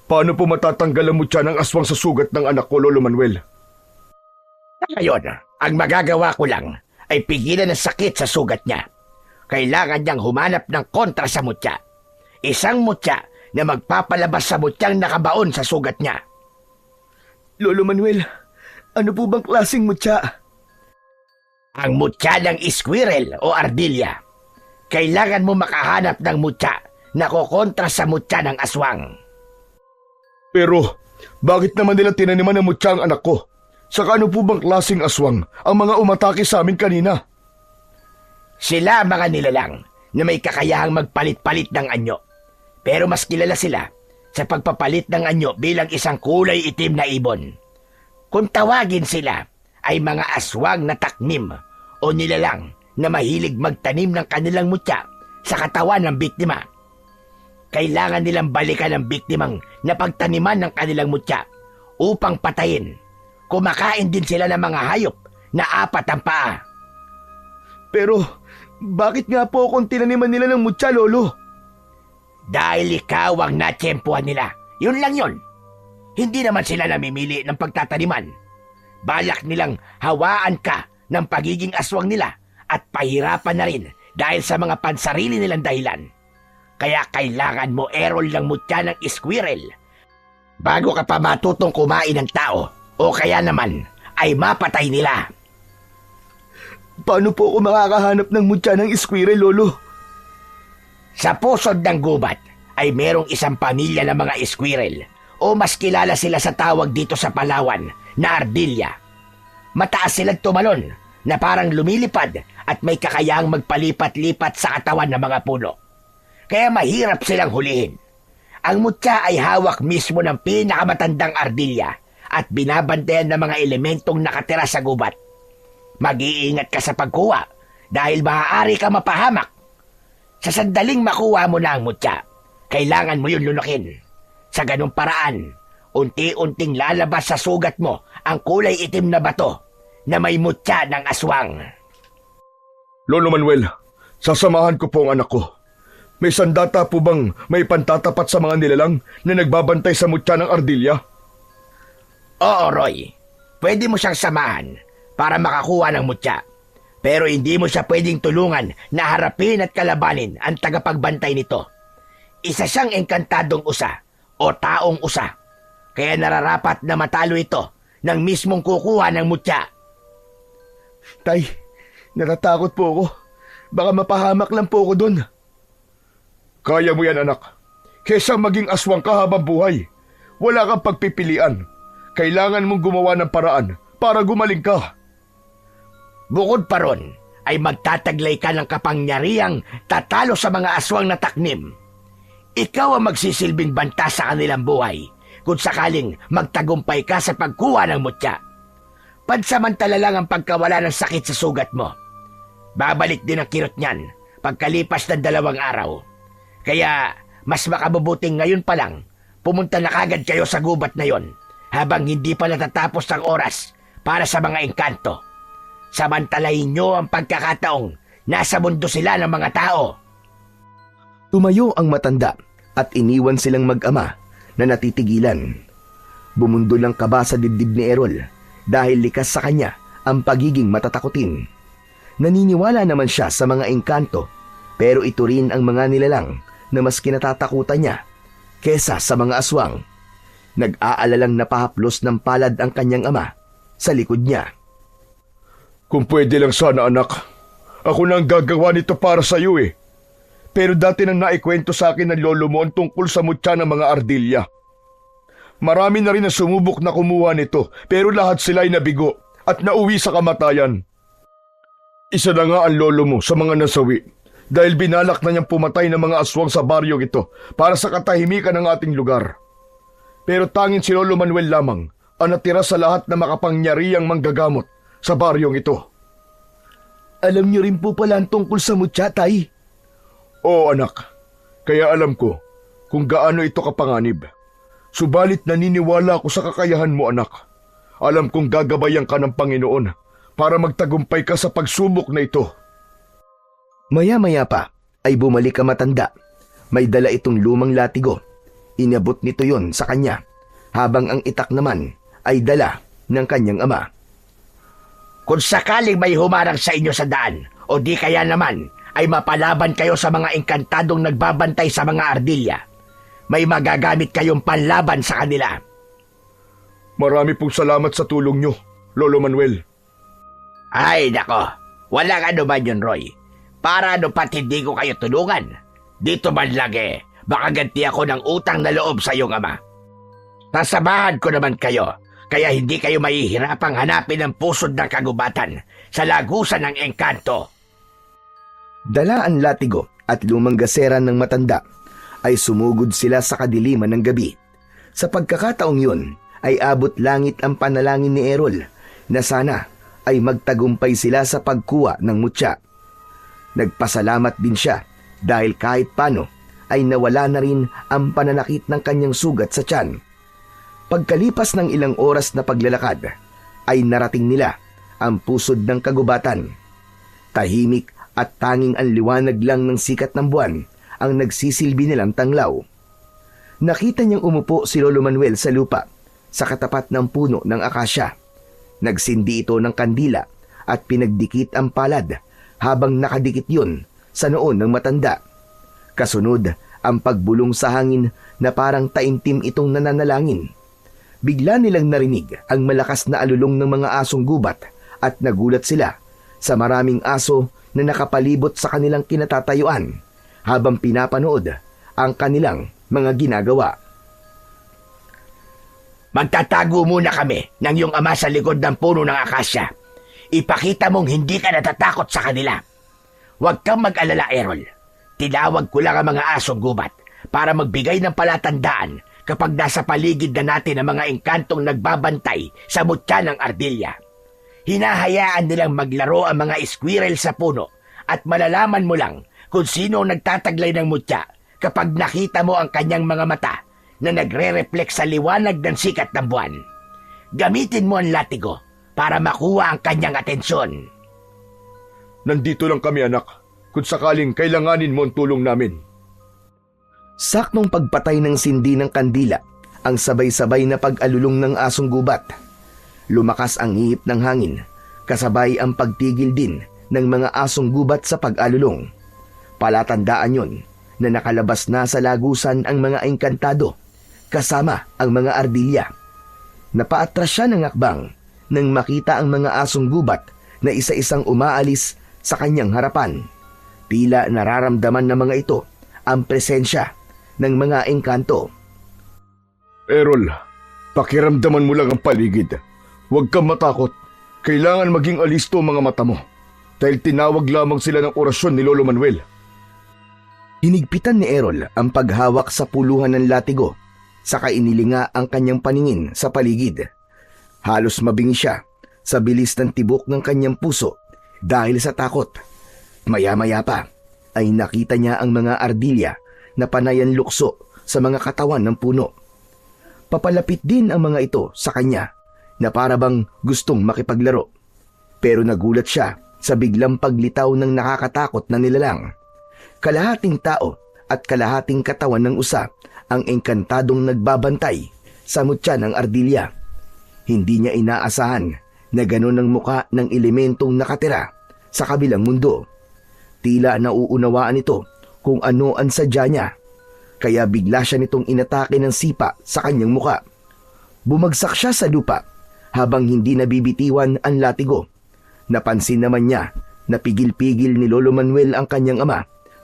Paano po matatanggal ang mutya ng aswang sa sugat ng anak ko, Lolo Manuel? Ngayon, ang magagawa ko lang ay pigilan ang sakit sa sugat niya. Kailangan niyang humanap ng kontra sa mutya. Isang mutya na magpapalabas sa mutyang nakabaon sa sugat niya. Lolo Manuel, ano po bang klaseng mutya? Ang mutya ng squirrel o ardilya. Kailangan mo makahanap ng mutya na kukontra sa mutya ng aswang. Pero, bakit naman nila tinaniman ng mutya ang anak ko? Saka ano po bang klaseng aswang ang mga umatake sa amin kanina? Sila mga nilalang na may kakayahang magpalit-palit ng anyo. Pero mas kilala sila sa pagpapalit ng anyo bilang isang kulay itim na ibon. Kung tawagin sila ay mga aswang na taknim o nilalang na mahilig magtanim ng kanilang mutya sa katawan ng biktima. Kailangan nilang balikan ang biktimang napagtaniman ng kanilang mutya upang patayin. Kumakain din sila ng mga hayop na 4 ang paa. Pero, bakit nga po kung tinaniman nila ng mutya, Lolo? Dahil ikaw ang natsyempuhan nila. Yun lang yun. Hindi naman sila namimili ng pagtataniman. Balak nilang hawaan ka ng pagiging aswang nila at pahirapan na rin dahil sa mga pansarili nilang dahilan. Kaya kailangan mo erol ng mutya ng squirrel bago ka pa matutong kumain ng tao o kaya naman ay mapatay nila. Paano po ako makakahanap ng mutya ng squirrel, Lolo? Sa pusod ng gubat ay merong isang pamilya ng mga squirrel o mas kilala sila sa tawag dito sa Palawan na ardilya. Mataas silang tumalon na parang lumilipad at may kakayahang magpalipat-lipat sa katawan ng mga puno. Kaya mahirap silang hulihin. Ang mutya ay hawak mismo ng pinakamatandang ardilya at binabantayan ng mga elementong nakatira sa gubat. Mag-iingat ka sa pagkuha dahil maaari ka mapahamak. Sa sandaling makuha mo na ang mutya, kailangan mo yun lunukin. Sa ganung paraan, unti-unting lalabas sa sugat mo ang kulay itim na bato na may mutya ng aswang. Lolo Manuel, sasamahan ko po ang anak ko. May sandata po bang may pantatapat sa mga nilalang na nagbabantay sa mutya ng ardilya? Oo, Roy. Pwede mo siyang samahan para makakuha ng mutya. Pero hindi mo siya pwedeng tulungan na harapin at kalabanin ang tagapagbantay nito. Isa siyang engkantadong usa o taong usa. Kaya nararapat na matalo ito ng mismong kukuha ng mutya. Tay, natatakot po ako. Baka mapahamak lang po ako doon. Kaya mo yan, anak. Kesa maging aswang ka habang buhay. Wala kang pagpipilian. Kailangan mong gumawa ng paraan para gumaling ka. Bukod pa ron, ay magtataglay ka ng kapangyarihang tatalo sa mga aswang na taknim. Ikaw ang magsisilbing banta sa kanilang buhay kung sakaling magtagumpay ka sa pagkuha ng mutya. Pansamantala lang ang pagkawala ng sakit sa sugat mo. Babalik din ang kirot niyan pagkalipas ng 2 araw. Kaya mas makabubuting ngayon pa lang pumunta na kagad kayo sa gubat na yon habang hindi pa natatapos ang oras para sa mga engkanto. Samantalahin nyo ang pagkakataong nasa mundo sila ng mga tao. Tumayo ang matanda at iniwan silang mag-ama na natitigilan. Bumundo ng kaba sa dibdib ni Errol dahil likas sa kanya ang pagiging matatakutin. Naniniwala naman siya sa mga engkanto pero ito rin ang mga nilalang na mas kinatatakutan niya kesa sa mga aswang. Nag-aalalang napahaplos ng palad ang kanyang ama sa likod niya. Kung pwede lang sana, anak. Ako na ang gagawa nito para sa iyo eh. Pero dati nang naikwento sa akin ng lolo mo ang tungkol sa mutya ng mga ardilya. Marami na rin ang sumubok na kumuha nito, pero lahat sila ay nabigo at nauwi sa kamatayan. Isa na nga ang lolo mo sa mga nasawi dahil binalak na niyang pumatay ng mga aswang sa baryong ito para sa katahimikan ng ating lugar. Pero tanging si Lolo Manuel lamang ang natira sa lahat na makapangyarihang manggagamot sa baryong ito. Alam niyo rin po pala ang tungkol sa mutya, Tay. Oo anak, kaya alam ko kung gaano ito kapanganib. Subalit naniniwala ako sa kakayahan mo anak. Alam kong gagabayan ka ng Panginoon para magtagumpay ka sa pagsubok na ito. Maya-maya pa ay bumalik ang matanda. May dala itong lumang latigo. Inabot nito yon sa kanya, habang ang itak naman ay dala ng kanyang ama. Kung sakaling may humarang sa inyo sa daan, o di kaya naman ay mapalaban kayo sa mga engkantadong nagbabantay sa mga ardilya, may magagamit kayong panlaban sa kanila. Marami pong salamat sa tulong nyo, Lolo Manuel. Ay nako, walang ano man yun, Roy. Para ano pat hindi ko kayo tulungan. Dito man lang baka ganti ako ng utang na loob sa iyong ama. Tasamahan ko naman kayo, kaya hindi kayo mahihirapang hanapin ang pusod ng kagubatan sa lagusan ng engkanto. Dala ang latigo at lumang gasera ng matanda ay sumugod sila sa kadiliman ng gabi. Sa pagkakataong yun ay abot langit ang panalangin ni Errol na sana ay magtagumpay sila sa pagkuha ng mutya. Nagpasalamat din siya dahil kahit paano ay nawala na rin ang pananakit ng kanyang sugat sa tiyan. Pagkalipas ng ilang oras na paglalakad ay narating nila ang pusod ng kagubatan. Tahimik at tanging ang liwanag lang ng sikat ng buwan ang nagsisilbi nilang tanglaw. Nakita niyang umupo si Lolo Manuel sa lupa sa katapat ng puno ng akasya. Nagsindi ito ng kandila at pinagdikit ang palad habang nakadikit yun sa noon ng matanda. Kasunod ang pagbulong sa hangin na parang taimtim itong nananalangin. Bigla nilang narinig ang malakas na alulong ng mga asong gubat at nagulat sila sa maraming aso na nakapalibot sa kanilang kinatatayuan habang pinapanood ang kanilang mga ginagawa. Magtatago muna kami ng iyong ama sa likod ng puno ng akasya. Ipakita mong hindi ka natatakot sa kanila. Huwag kang mag-alala, Errol. Tinawag ko lang ang mga asong gubat para magbigay ng palatandaan kapag nasa paligid na natin ang mga engkantong nagbabantay sa mutya ng ardilya. Hinahayaan nilang maglaro ang mga squirrel sa puno at malalaman mo lang kung sino ang nagtataglay ng mutya kapag nakita mo ang kanyang mga mata na nagre-reflect sa liwanag ng sikat ng buwan. Gamitin mo ang latigo para makuha ang kanyang atensyon. Nandito lang kami anak, kung sakaling kailanganin mo ang tulong namin. Saktong pagpatay ng sindi ng kandila ang sabay-sabay na pag-alulong ng asong gubat. Lumakas ang ihip ng hangin, kasabay ang pagtigil din ng mga asong gubat sa pag-alulong. Palatandaan yon na nakalabas na sa lagusan ang mga engkantado kasama ang mga ardilya. Napaatras siya ng akbang nang makita ang mga asong gubat na isa-isang umaalis sa kanyang harapan. Tila nararamdaman ng mga ito ang presensya ng mga engkanto. Errol, pakiramdaman mo lang ang paligid. Huwag kang matakot. Kailangan maging alisto ang mga mata mo dahil tinawag lamang sila ng orasyon ni Lolo Manuel. Hinigpitan ni Errol ang paghawak sa puluhan ng latigo, saka inilinga ang kanyang paningin sa paligid. Halos mabingi siya sa bilis ng tibok ng kanyang puso dahil sa takot. Maya-maya pa ay nakita niya ang mga ardilya na panayan lukso sa mga katawan ng puno. Papalapit din ang mga ito sa kanya na para bang gustong makipaglaro. Pero nagulat siya sa biglang paglitaw ng nakakatakot na nilalang. Kalahating tao at kalahating katawan ng usa ang engkantadong nagbabantay sa mutya ng ardilya. Hindi niya inaasahan na ganon ang muka ng elementong nakatira sa kabilang mundo. Tila nauunawaan ito kung ano ang sadya niya, kaya bigla siya nitong inatake ng sipa sa kanyang muka. Bumagsak siya sa lupa habang hindi nabibitiwan ang latigo. Napansin naman niya na pigil-pigil ni Lolo Manuel ang kanyang ama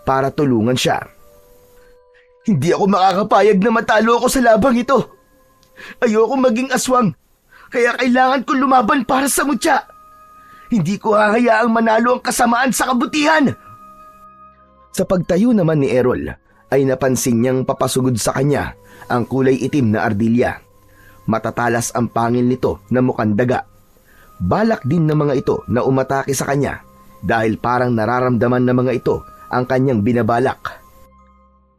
para tulungan siya. Hindi ako makakapayag na matalo ako sa labang ito. Ayoko maging aswang, kaya kailangan ko lumaban para sa mutya. Hindi ko hahayaang manalo ang kasamaan sa kabutihan. Sa pagtayo naman ni Errol, ay napansin niyang papasugod sa kanya ang kulay itim na ardilya. Matatalas ang pangil nito na mukhang daga. Balak din ng mga ito na umatake sa kanya dahil parang nararamdaman ng mga ito ang kanyang binabalak.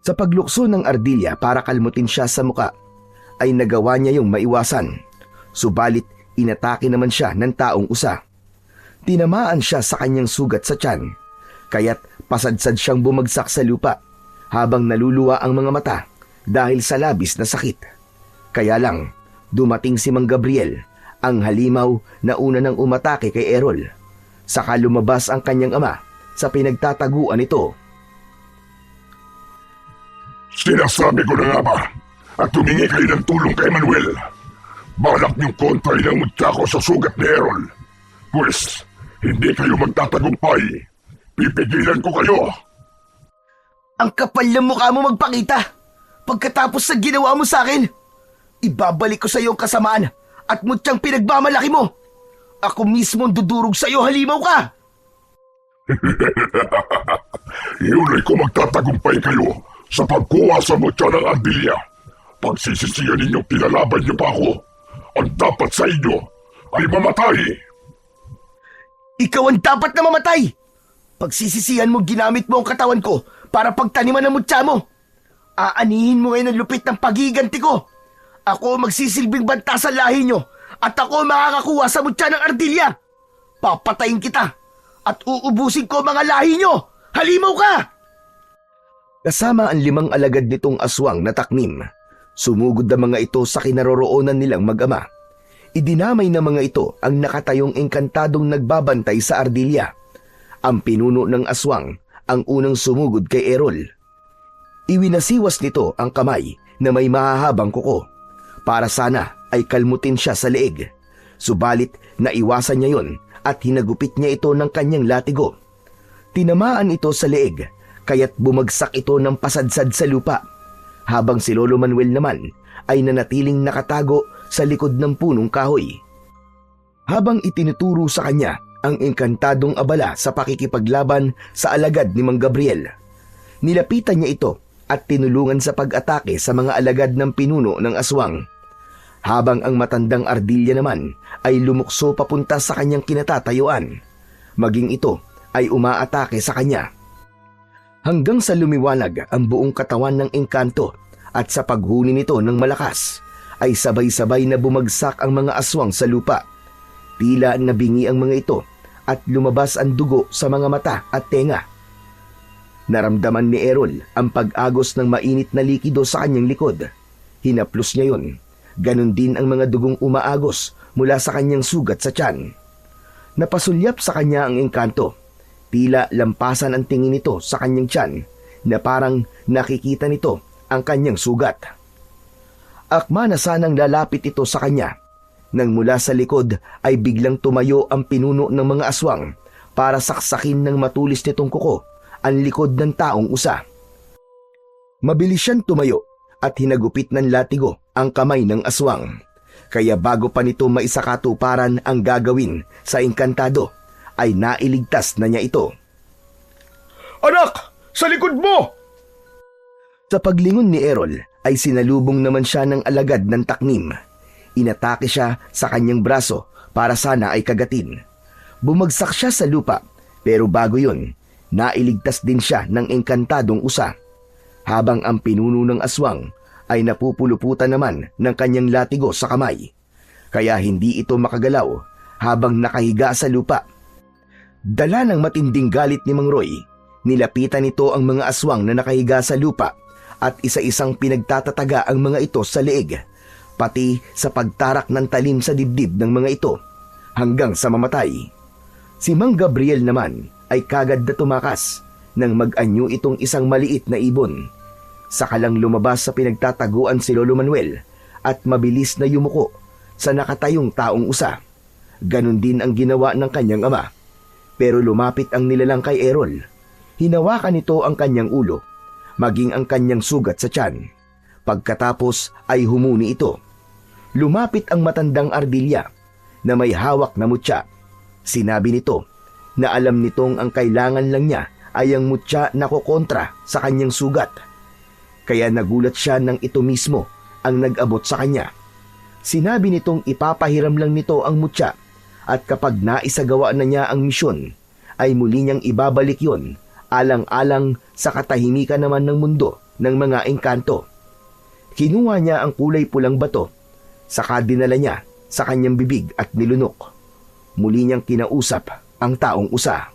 Sa paglukso ng ardilya para kalmutin siya sa muka, ay nagawa niya yung maiwasan. Subalit inatake naman siya ng taong usa. Tinamaan siya sa kanyang sugat sa tiyan, kaya't pasadsad siyang bumagsak sa lupa habang naluluwa ang mga mata dahil sa labis na sakit. Kaya lang, dumating si Mang Gabriel, ang halimaw na una nang umatake kay Errol. Saka lumabas ang kanyang ama sa pinagtataguan nito. Sinasabi ko na nga ba at tumingi kayo ng tulong kay Manuel. Balak niyong kontrahin ang mutya ko sa sugat ni Errol. Pues, hindi kayo magtatagumpay. Pipigilan ko kayo. Ang kapal ng mukha mo magpakita. Pagkatapos sa ginawa mo sa akin, ibabalik ko sa iyo ang kasamaan at mutyang pinagmamalaki mo. Ako mismo ang dudurog sa iyo, halimaw ka! Iulay ko magtatagumpay kayo sa pagkuha sa mutya ng ardilya. Pagsisisiyan ninyong pinalaban niyo pa ako, ang dapat sa inyo ay mamatay. Ikaw ang dapat na mamatay! Pagsisisihan mo ginamit mo ang katawan ko para pagtaniman ng mutya mo. Aanihin mo ngayon ang lupit ng pagiganti ko. Ako magsisilbing banta sa lahi nyo at ako makakakuha sa mutya ng ardilya. Papatayin kita at uubusin ko mga lahi nyo. Halimaw ka! Kasama ang 5 alagad nitong aswang na taknim, sumugod ang mga ito sa kinaroroonan nilang mag-ama. Idinamay ng mga ito ang nakatayong engkantadong nagbabantay sa ardilya. Ang pinuno ng aswang ang unang sumugod kay Errol. Iwinasiwas nito ang kamay na may mahahabang kuko para sana ay kalmutin siya sa leeg. Subalit naiwasan niya yon at hinagupit niya ito ng kanyang latigo. Tinamaan ito sa leeg kaya't bumagsak ito ng pasadsad sa lupa, habang si Lolo Manuel naman ay nanatiling nakatago sa likod ng punong kahoy. Habang itinuturo sa kanya ang engkantadong abala sa pakikipaglaban sa alagad ni Mang Gabriel, nilapitan niya ito at tinulungan sa pag-atake sa mga alagad ng pinuno ng aswang. Habang ang matandang ardilya naman ay lumukso papunta sa kanyang kinatatayuan, maging ito ay umaatake sa kanya. Hanggang sa lumiwanag ang buong katawan ng engkanto at sa paghuni nito ng malakas, ay sabay-sabay na bumagsak ang mga aswang sa lupa. Tila nabingi ang mga ito at lumabas ang dugo sa mga mata at tenga. Naramdaman ni Errol ang pag-agos ng mainit na likido sa kanyang likod. Hinaplos niya yon. Ganon din ang mga dugong umaagos mula sa kanyang sugat sa tiyan. Napasulyap sa kanya ang engkanto. Tila lampasan ang tingin nito sa kanyang tiyan na parang nakikita nito ang kanyang sugat. Akma na sanang lalapit ito sa kanya nang mula sa likod ay biglang tumayo ang pinuno ng mga aswang para saksakin ng matulis nitong kuko ang likod ng taong usa. Mabilis siyang tumayo at hinagupit ng latigo ang kamay ng aswang. Kaya bago pa nito maisakatuparan ang gagawin sa engkantado, ay nailigtas na niya ito. Anak! Sa likod mo! Sa paglingon ni Errol ay sinalubong naman siya ng alagad ng taknim. Inatake siya sa kanyang braso para sana ay kagatin. Bumagsak siya sa lupa, pero bago yun, nailigtas din siya ng engkantadong usa. Habang ang pinuno ng aswang ay napupuluputan naman ng kanyang latigo sa kamay. Kaya hindi ito makagalaw habang nakahiga sa lupa. Dala ng matinding galit ni Mang Roy, nilapitan nito ang mga aswang na nakahiga sa lupa at isa-isang pinagtatataga ang mga ito sa leeg, pati sa pagtarak ng talim sa dibdib ng mga ito, hanggang sa mamatay. Si Mang Gabriel naman ay kagad na tumakas nang mag-anyo itong isang maliit na ibon. Saka lang lumabas sa pinagtataguan si Lolo Manuel at mabilis na yumuko sa nakatayong taong usa. Ganon din ang ginawa ng kanyang ama. Pero lumapit ang nilalang kay Errol. Hinawakan nito ang kanyang ulo, maging ang kanyang sugat sa tiyan. Pagkatapos ay humuni ito. Lumapit ang matandang Ardilya na may hawak na mutya. Sinabi nito na alam nitong ang kailangan lang niya ay ang mutya na kukontra sa kanyang sugat. Kaya nagulat siya nang ito mismo ang nag-abot sa kanya. Sinabi nitong ipapahiram lang nito ang mutya at kapag naisagawa na niya ang misyon, ay muli niyang ibabalik yon alang-alang sa katahimikan naman ng mundo ng mga engkanto. Kinuha niya ang kulay pulang bato, saka dinala niya sa kanyang bibig at nilunok. Muli niyang kinausap ang taong usa.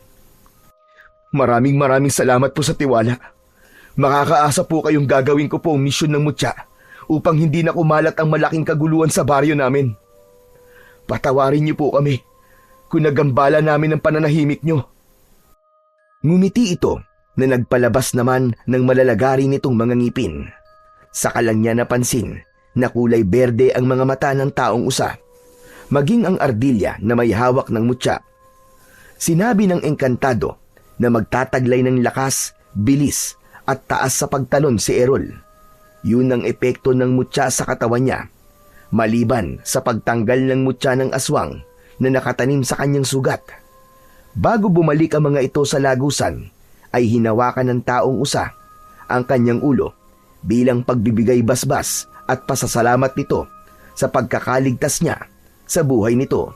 Maraming salamat po sa tiwala. Makakaasa po kayong gagawin ko po ang misyon ng mutya upang hindi na kumalat ang malaking kaguluhan sa baryo namin. Patawarin niyo po kami kung nagambala namin ang pananahimik niyo. Ngumiti ito na nagpalabas naman ng malalagari nitong mga ngipin. Saka lang niya napansin na kulay berde ang mga mata ng taong usa, maging ang Ardilya na may hawak ng mutya. Sinabi ng engkantado na magtataglay ng lakas, bilis at taas sa pagtalon si Errol. Yun ang epekto ng mutya sa katawan niya, maliban sa pagtanggal ng mutya ng aswang na nakatanim sa kanyang sugat. Bago bumalik ang mga ito sa lagusan, ay hinawakan ng taong usa ang kanyang ulo bilang pagbibigay basbas at pasasalamat nito sa pagkakaligtas niya sa buhay nito.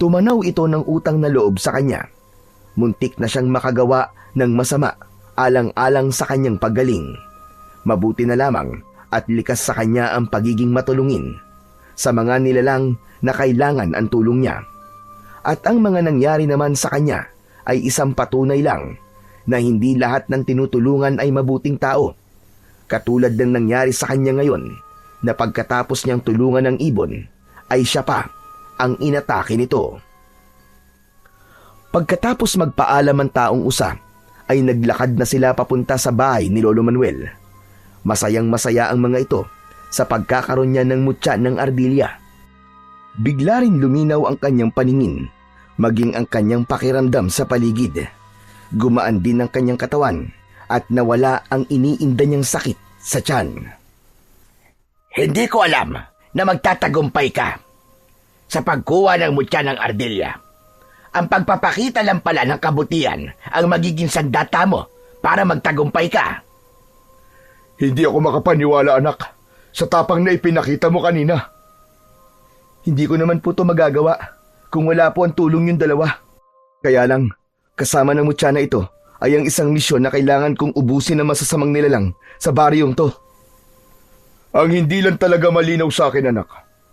Tumanaw ito ng utang na loob sa kanya. Muntik na siyang makagawa ng masama alang-alang sa kanyang paggaling. Mabuti na lamang at likas sa kanya ang pagiging matulungin sa mga nilalang na kailangan ang tulong niya. At ang mga nangyari naman sa kanya ay isang patunay lang na hindi lahat ng tinutulungan ay mabuting tao. Katulad ng nangyari sa kanya ngayon na pagkatapos niyang tulungan ng ibon, ay siya pa ang inatake nito. Pagkatapos magpaalam ang taong usa, ay naglakad na sila papunta sa bahay ni Lolo Manuel. Masayang masaya ang mga ito sa pagkakaroon niya ng mutya ng Ardilya. Bigla rin luminaw ang kanyang paningin, maging ang kanyang pakiramdam sa paligid. Gumaan din ang kanyang katawan at nawala ang iniinda niyang sakit sa tiyan. Hindi ko alam na magtatagumpay ka sa pagkuha ng mutya ng Ardilya. Ang pagpapakita lang pala ng kabutihan ang magiging sandata mo para magtagumpay ka. Hindi ako makapaniwala, anak, sa tapang na ipinakita mo kanina. Hindi ko naman po ito magagawa kung wala po ang tulong yung dalawa. Kaya lang, kasama ng mutya na ito ay ang isang misyon na kailangan kong ubusin ng masasamang nilalang sa baryong to. Ang hindi lang talaga malinaw sa akin, anak,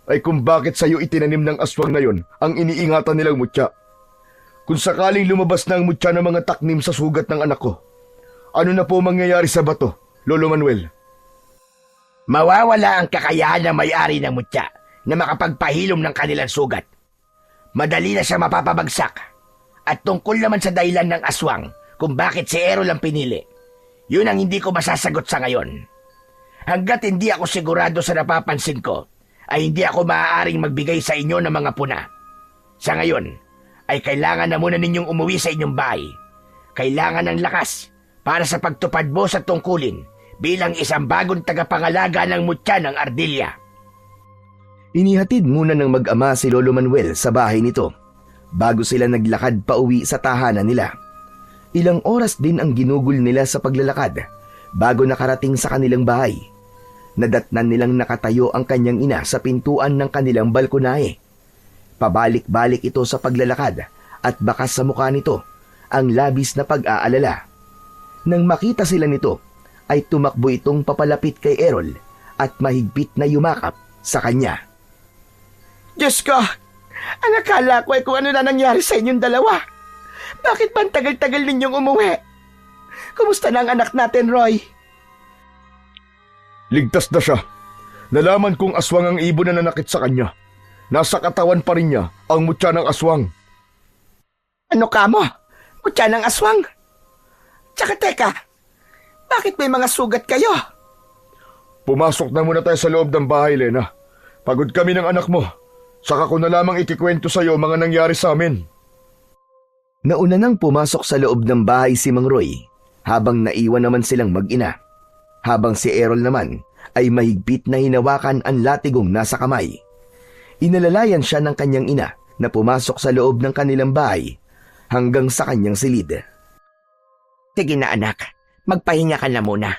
ay kung bakit sa'yo itinanim ng aswang na yon ang iniingatan nilang mutya. Kung sakaling lumabas na ang mutya ng mga taknim sa sugat ng anak ko, ano na po mangyayari sa bato, Lolo Manuel? Mawawala ang kakayahan ng may-ari ng mutya na makapagpahilom ng kanilang sugat. Madali na siya mapapabagsak. At tungkol naman sa dahilan ng aswang kung bakit si Errol ang pinili, yun ang hindi ko masasagot sa ngayon. Hanggat hindi ako sigurado sa napapansin ko, ay hindi ako maaaring magbigay sa inyo ng mga puna. Sa ngayon, ay kailangan na muna ninyong umuwi sa inyong bahay. Kailangan ng lakas para sa pagtupad mo sa tungkulin bilang isang bagong tagapangalaga ng mutya ng Ardilya. Inihatid muna ng mag-ama si Lolo Manuel sa bahay nito bago sila naglakad pa uwi sa tahanan nila. Ilang oras din ang ginugol nila sa paglalakad bago nakarating sa kanilang bahay. Nadatnan nilang nakatayo ang kanyang ina sa pintuan ng kanilang balkonahe. Pabalik-balik ito sa paglalakad at bakas sa mukha nito ang labis na pag-aalala. Nang makita sila nito, ay tumakbo itong papalapit kay Errol at mahigpit na yumakap sa kanya. Diyos ko! Ang akala ko ay kung ano na nangyari sa inyong dalawa. Bakit ba ang tagal-tagal ninyong umuwi? Kumusta na ang anak natin, Roy? Ligtas na siya. Nalaman kong aswang ang ibon na nanakit sa kanya. Nasa katawan pa rin niya ang mutya ng aswang. Ano ka mo? Mutya ng aswang? Tsaka teka, bakit may mga sugat kayo? Pumasok na muna tayo sa loob ng bahay, Lena. Pagod kami ng anak mo. Saka ko na lamang ikikwento sa'yo mga nangyari sa amin. Nauna nang pumasok sa loob ng bahay si Mang Roy, habang naiwan naman silang mag-ina. Habang si Errol naman ay mahigpit na hinawakan ang latigong nasa kamay. Inalalayan siya ng kanyang ina na pumasok sa loob ng kanilang bahay hanggang sa kanyang silid. Sige na anak, magpahinga ka na muna.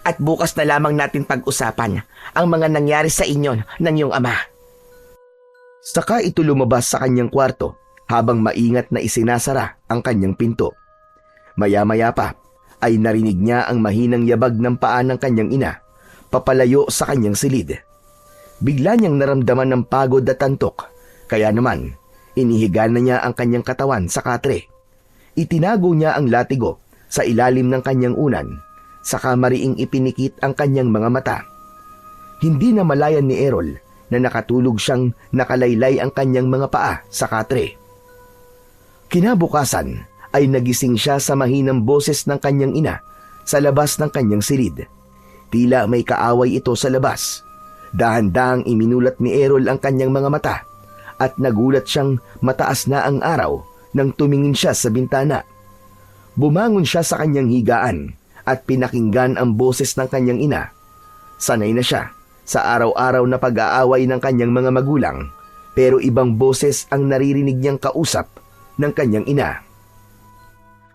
At bukas na lamang natin pag-usapan ang mga nangyari sa inyo ng iyong ama. Saka ito lumabas sa kanyang kwarto habang maingat na isinasara ang kanyang pinto. Maya-maya pa ay narinig niya ang mahinang yabag ng paa ng kanyang ina papalayo sa kanyang silid. Bigla niyang naramdaman ng pagod at antok, kaya naman inihiga na niya ang kanyang katawan sa katre. Itinago niya ang latigo sa ilalim ng kanyang unan, saka mariing ipinikit ang kanyang mga mata. Hindi na malayan ni Errol na nakatulog siyang nakalaylay ang kanyang mga paa sa katre. Kinabukasan ay nagising siya sa mahinang boses ng kanyang ina sa labas ng kanyang silid. Tila may kaaway ito sa labas. Dahan-dahang iminulat ni Errol ang kanyang mga mata at nagulat siyang mataas na ang araw nang tumingin siya sa bintana. Bumangon siya sa kanyang higaan at pinakinggan ang boses ng kanyang ina. Sanay na siya sa araw-araw na pag-aaway ng kanyang mga magulang, pero ibang boses ang naririnig niyang kausap ng kanyang ina.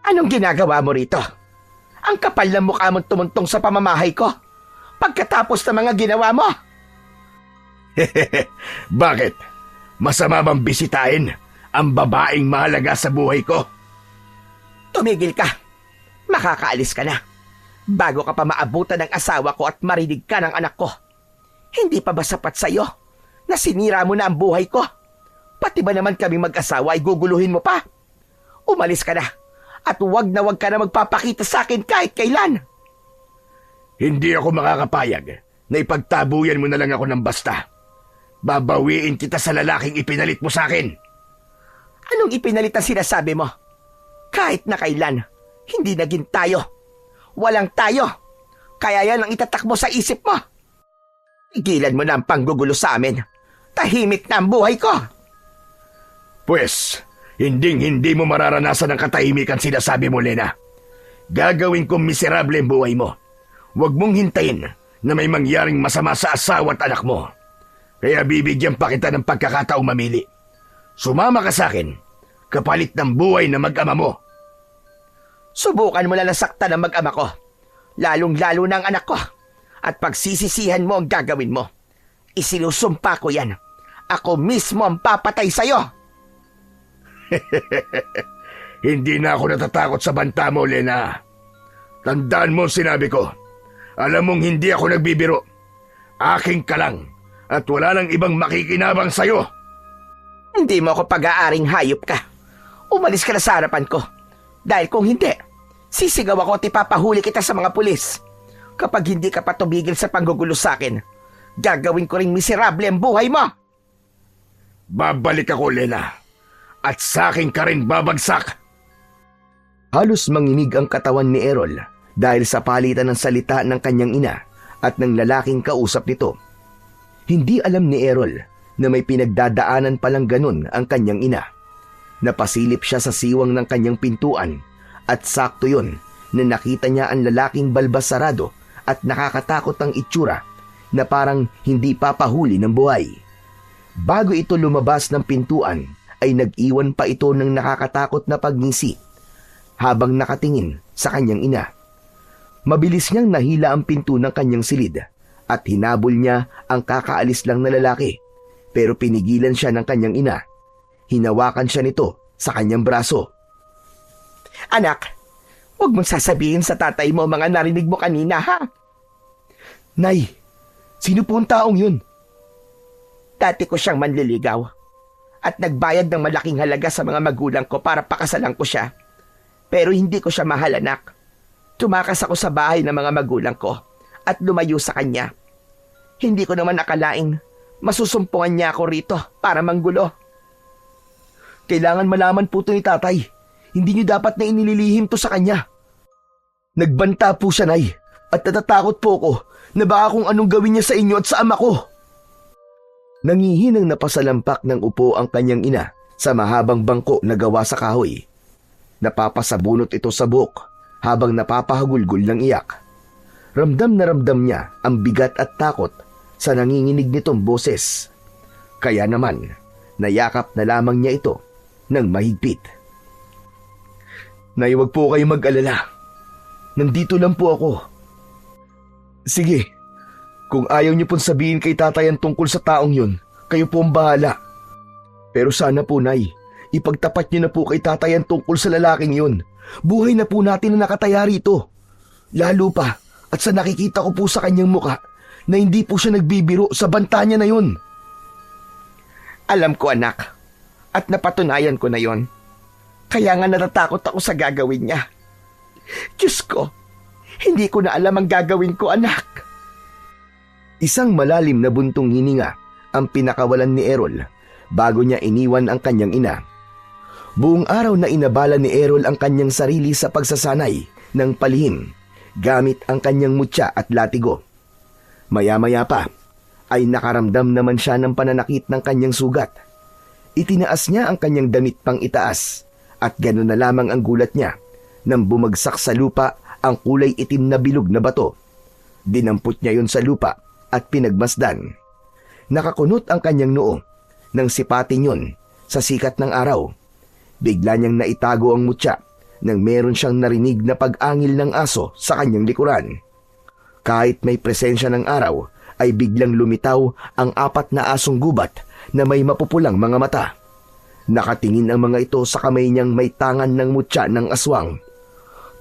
Anong ginagawa mo rito? Ang kapal ng mukha mong tumuntong sa pamamahay ko pagkatapos ng mga ginawa mo. Bakit? Masama bang bisitahin ang babaeng mahalaga sa buhay ko? Tumigil ka. Makakaalis ka na. Bago ka pa maabutan ng asawa ko at marinig ka ng anak ko. Hindi pa ba sapat sa'yo na sinira mo na ang buhay ko? Pati ba naman kami mag-asawa ay guguluhin mo pa? Umalis ka na at huwag ka na magpapakita sa akin kahit kailan. Hindi ako makakapayag na ipagtabuyan mo na lang ako ng basta. Babawiin kita sa lalaking ipinalit mo sa akin. Anong ipinalit ang sinasabi mo? Kahit na kailan, hindi naging tayo. Walang tayo. Kaya yan ang itatakbo sa isip mo. Igilan mo na ang panggugulo sa amin. Tahimik na ang buhay ko. Pwes, hindi mo mararanasan ang katahimikan sinasabi mo, Lena. Gagawin kong miserable ang buhay mo. Huwag mong hintayin na may mangyaring masama sa asawa at anak mo. Kaya bibigyan pa kita ng pagkakataong mamili. Sumama ka sa akin, kapalit ng buhay na mag-ama mo. Subukan mo lang nasaktan ang mag-ama ko. Lalong-lalo na ang anak ko. At pagsisisihan mo ang gagawin mo. Isinusumpa ko yan. Ako mismo ang papatay sa'yo. Hindi na ako natatakot sa banta mo, Lena. Tandaan mo sinabi ko. Alam mong hindi ako nagbibiro. Aking ka lang at wala nang ibang makikinabang sa'yo. Hindi mo ako pag-aaring hayop ka. Umalis ka na sa harapan ko. Dahil kung hindi, sisigaw ako at ipapahuli kita sa mga pulis. Kapag hindi ka pa tumigil sa panggugulo sa akin, gagawin ko ring miserable ang buhay mo. Babalik ako, Lena. At sa akin ka rin babagsak. Halos manginig ang katawan ni Errol dahil sa palitan ng salita ng kanyang ina at ng lalaking kausap nito. Hindi alam ni Errol na may pinagdadaanan palang ganun ang kanyang ina. Napasilip siya sa siwang ng kanyang pintuan at sakto yun na nakita niya ang lalaking balbas sarado at nakakatakot ang itsura na parang hindi papahuli ng buhay. Bago ito lumabas ng pintuan ay nag-iwan pa ito ng nakakatakot na pagngisi habang nakatingin sa kanyang ina. Mabilis niyang nahila ang pinto ng kanyang silid at hinabol niya ang kakaalis lang na lalaki, pero pinigilan siya ng kanyang ina. Hinawakan siya nito sa kanyang braso. Anak, huwag mong sasabihin sa tatay mo mga narinig mo kanina, ha? Nay, sino po ang taong yun? Dati ko siyang manliligaw at nagbayad ng malaking halaga sa mga magulang ko para pakasalan ko siya. Pero hindi ko siya mahal, anak. Tumakas ako sa bahay ng mga magulang ko at lumayo sa kanya. Hindi ko naman akalaing masusumpungan niya ako rito para manggulo. Kailangan malaman po ito ni tatay. Hindi niyo dapat na inililihim to sa kanya. Nagbanta po siya, Nay, at natatakot po ko na baka kung anong gawin niya sa inyo at sa ama ko. Nangihinang napasalampak ng upo ang kanyang ina sa mahabang bangko na gawa sa kahoy. Napapasabunot ito sa buhok habang napapahagulgol ng iyak. Ramdam na ramdam niya ang bigat at takot sa nanginginig nitong boses. Kaya naman, nayakap na lamang niya ito ng mahigpit. Nay, wag po kayo mag-alala. Nandito lang po ako. Sige, kung ayaw niyo pong sabihin kay tatay ang tungkol sa taong yun, kayo po ang bahala. Pero sana po, Nay, ipagtapat niyo na po kay tatay ang tungkol sa lalaking yun. Buhay na po natin na nakataya rito. Lalo pa, at sa nakikita ko po sa kanyang muka, na hindi po siya nagbibiro sa banta niya na yun. Alam ko, anak. At napatunayan ko na yon. Kaya nga natatakot ako sa gagawin niya. Diyos ko, hindi ko na alam ang gagawin ko, anak. Isang malalim na buntong hininga ang pinakawalan ni Errol bago niya iniwan ang kanyang ina. Buong araw na inabala ni Errol ang kanyang sarili sa pagsasanay ng palihim gamit ang kanyang mutya at latigo. Maya-maya pa ay nakaramdam naman siya ng pananakit ng kanyang sugat. Itinaas niya ang kanyang damit pang itaas at gano'n na lamang ang gulat niya nang bumagsak sa lupa ang kulay itim na bilog na bato. Dinampot niya yon sa lupa at pinagmasdan. Nakakunot ang kanyang noo nang sipatin yon sa sikat ng araw. Bigla niyang naitago ang mutya nang meron siyang narinig na pag-angil ng aso sa kanyang likuran. Kahit may presensya ng araw, ay biglang lumitaw ang 4 na asong gubat na may mapupulang mga mata. Nakatingin ang mga ito sa kamay niyang may tangan ng mutya ng aswang.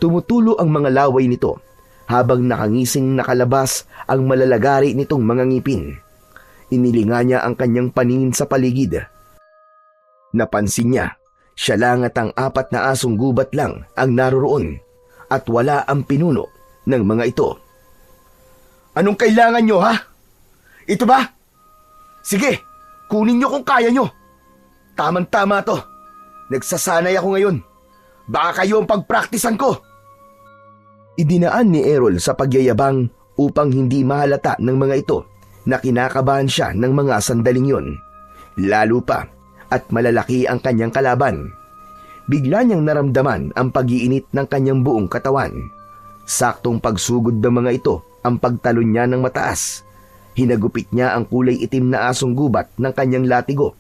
Tumutulo ang mga laway nito habang nakangising nakalabas ang malalagari nitong mga ngipin. Inilinga niya ang kanyang paningin sa paligid. Napansin niya, siya lang at ang 4 na asong gubat lang ang naroroon at wala ang pinuno ng mga ito. Anong kailangan nyo, ha? Ito ba? Sige, kunin nyo kung kaya nyo. Tamang-tama to. Nagsasanay ako ngayon. Baka kayo ang pagpraktisan ko. Idinaan ni Errol sa pagyayabang upang hindi mahalata ng mga ito na kinakabahan siya ng mga sandaling yun. Lalo pa at malalaki ang kanyang kalaban. Bigla niyang naramdaman ang pag-iinit ng kanyang buong katawan. Saktong pagsugod ng mga ito ang pagtalon niya ng mataas. Hinagupit niya ang kulay itim na asong gubat ng kanyang latigo.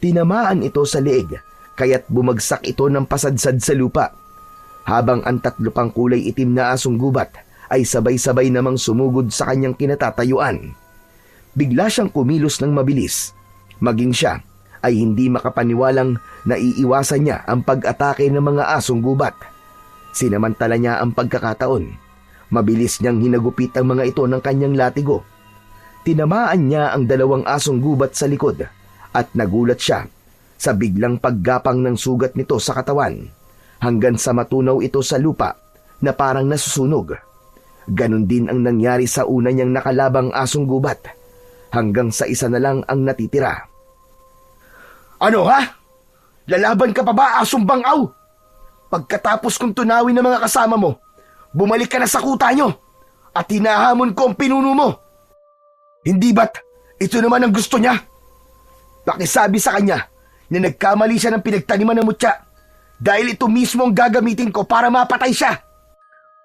Tinamaan ito sa leeg, kaya't bumagsak ito ng pasadsad sa lupa. Habang ang 3 pang kulay itim na asong gubat ay sabay-sabay namang sumugod sa kanyang kinatatayuan. Bigla siyang kumilos ng mabilis. Maging siya ay hindi makapaniwalang naiiwasan niya ang pag-atake ng mga asong gubat. Sinamantala niya ang pagkakataon. Mabilis niyang hinagupit ang mga ito ng kanyang latigo. Tinamaan niya ang 2 asong gubat sa likod at nagulat siya sa biglang paggapang ng sugat nito sa katawan hanggang sa matunaw ito sa lupa na parang nasusunog. Ganon din ang nangyari sa una niyang nakalabang asong gubat hanggang sa isa na lang ang natitira. Ano, ha? Lalaban ka pa ba, asong bangaw? Pagkatapos kong tunawin ng mga kasama mo, bumalik ka na sa kuta nyo at hinahamon ko ang pinuno mo. Hindi ba't ito naman ang gusto niya? Pakisabi sa kanya na nagkamali siya ng pinagtaniman ng mutya dahil ito mismo ang gagamitin ko para mapatay siya.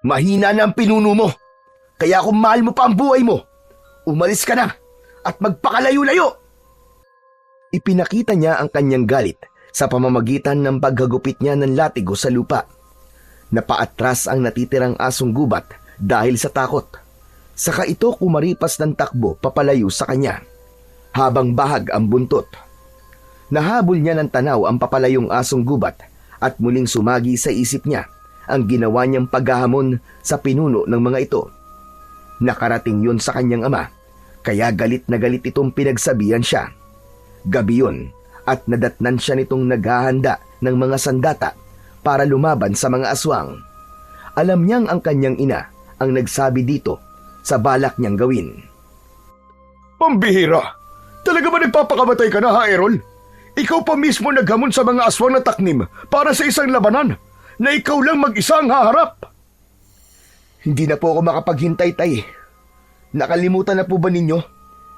Mahina na ang pinuno mo, kaya kung mahal mo pa ang buhay mo, umalis ka na at magpakalayo-layo. Ipinakita niya ang kanyang galit sa pamamagitan ng paghagupit niya ng latigo sa lupa. Napaatras ang natitirang asong gubat dahil sa takot. Saka ito kumaripas ng takbo papalayo sa kanya, habang bahag ang buntot. Nahabol niya ng tanaw ang papalayong asong gubat at muling sumagi sa isip niya ang ginawa niyang paghahamon sa pinuno ng mga ito. Nakarating yun sa kanyang ama, kaya galit na galit itong pinagsabihan siya. Gabi yun at nadatnan siya nitong naghahanda ng mga sandata para lumaban sa mga aswang. Alam niyang ang kanyang ina ang nagsabi dito sa balak niyang gawin. Pambihira! Talaga ba nagpapakamatay ka na, ha, Errol? Ikaw pa mismo naghamon sa mga aswang na taknim para sa isang labanan na ikaw lang mag-isa ang haharap. Hindi na po ako makapaghintay, tay. Nakalimutan na po ba ninyo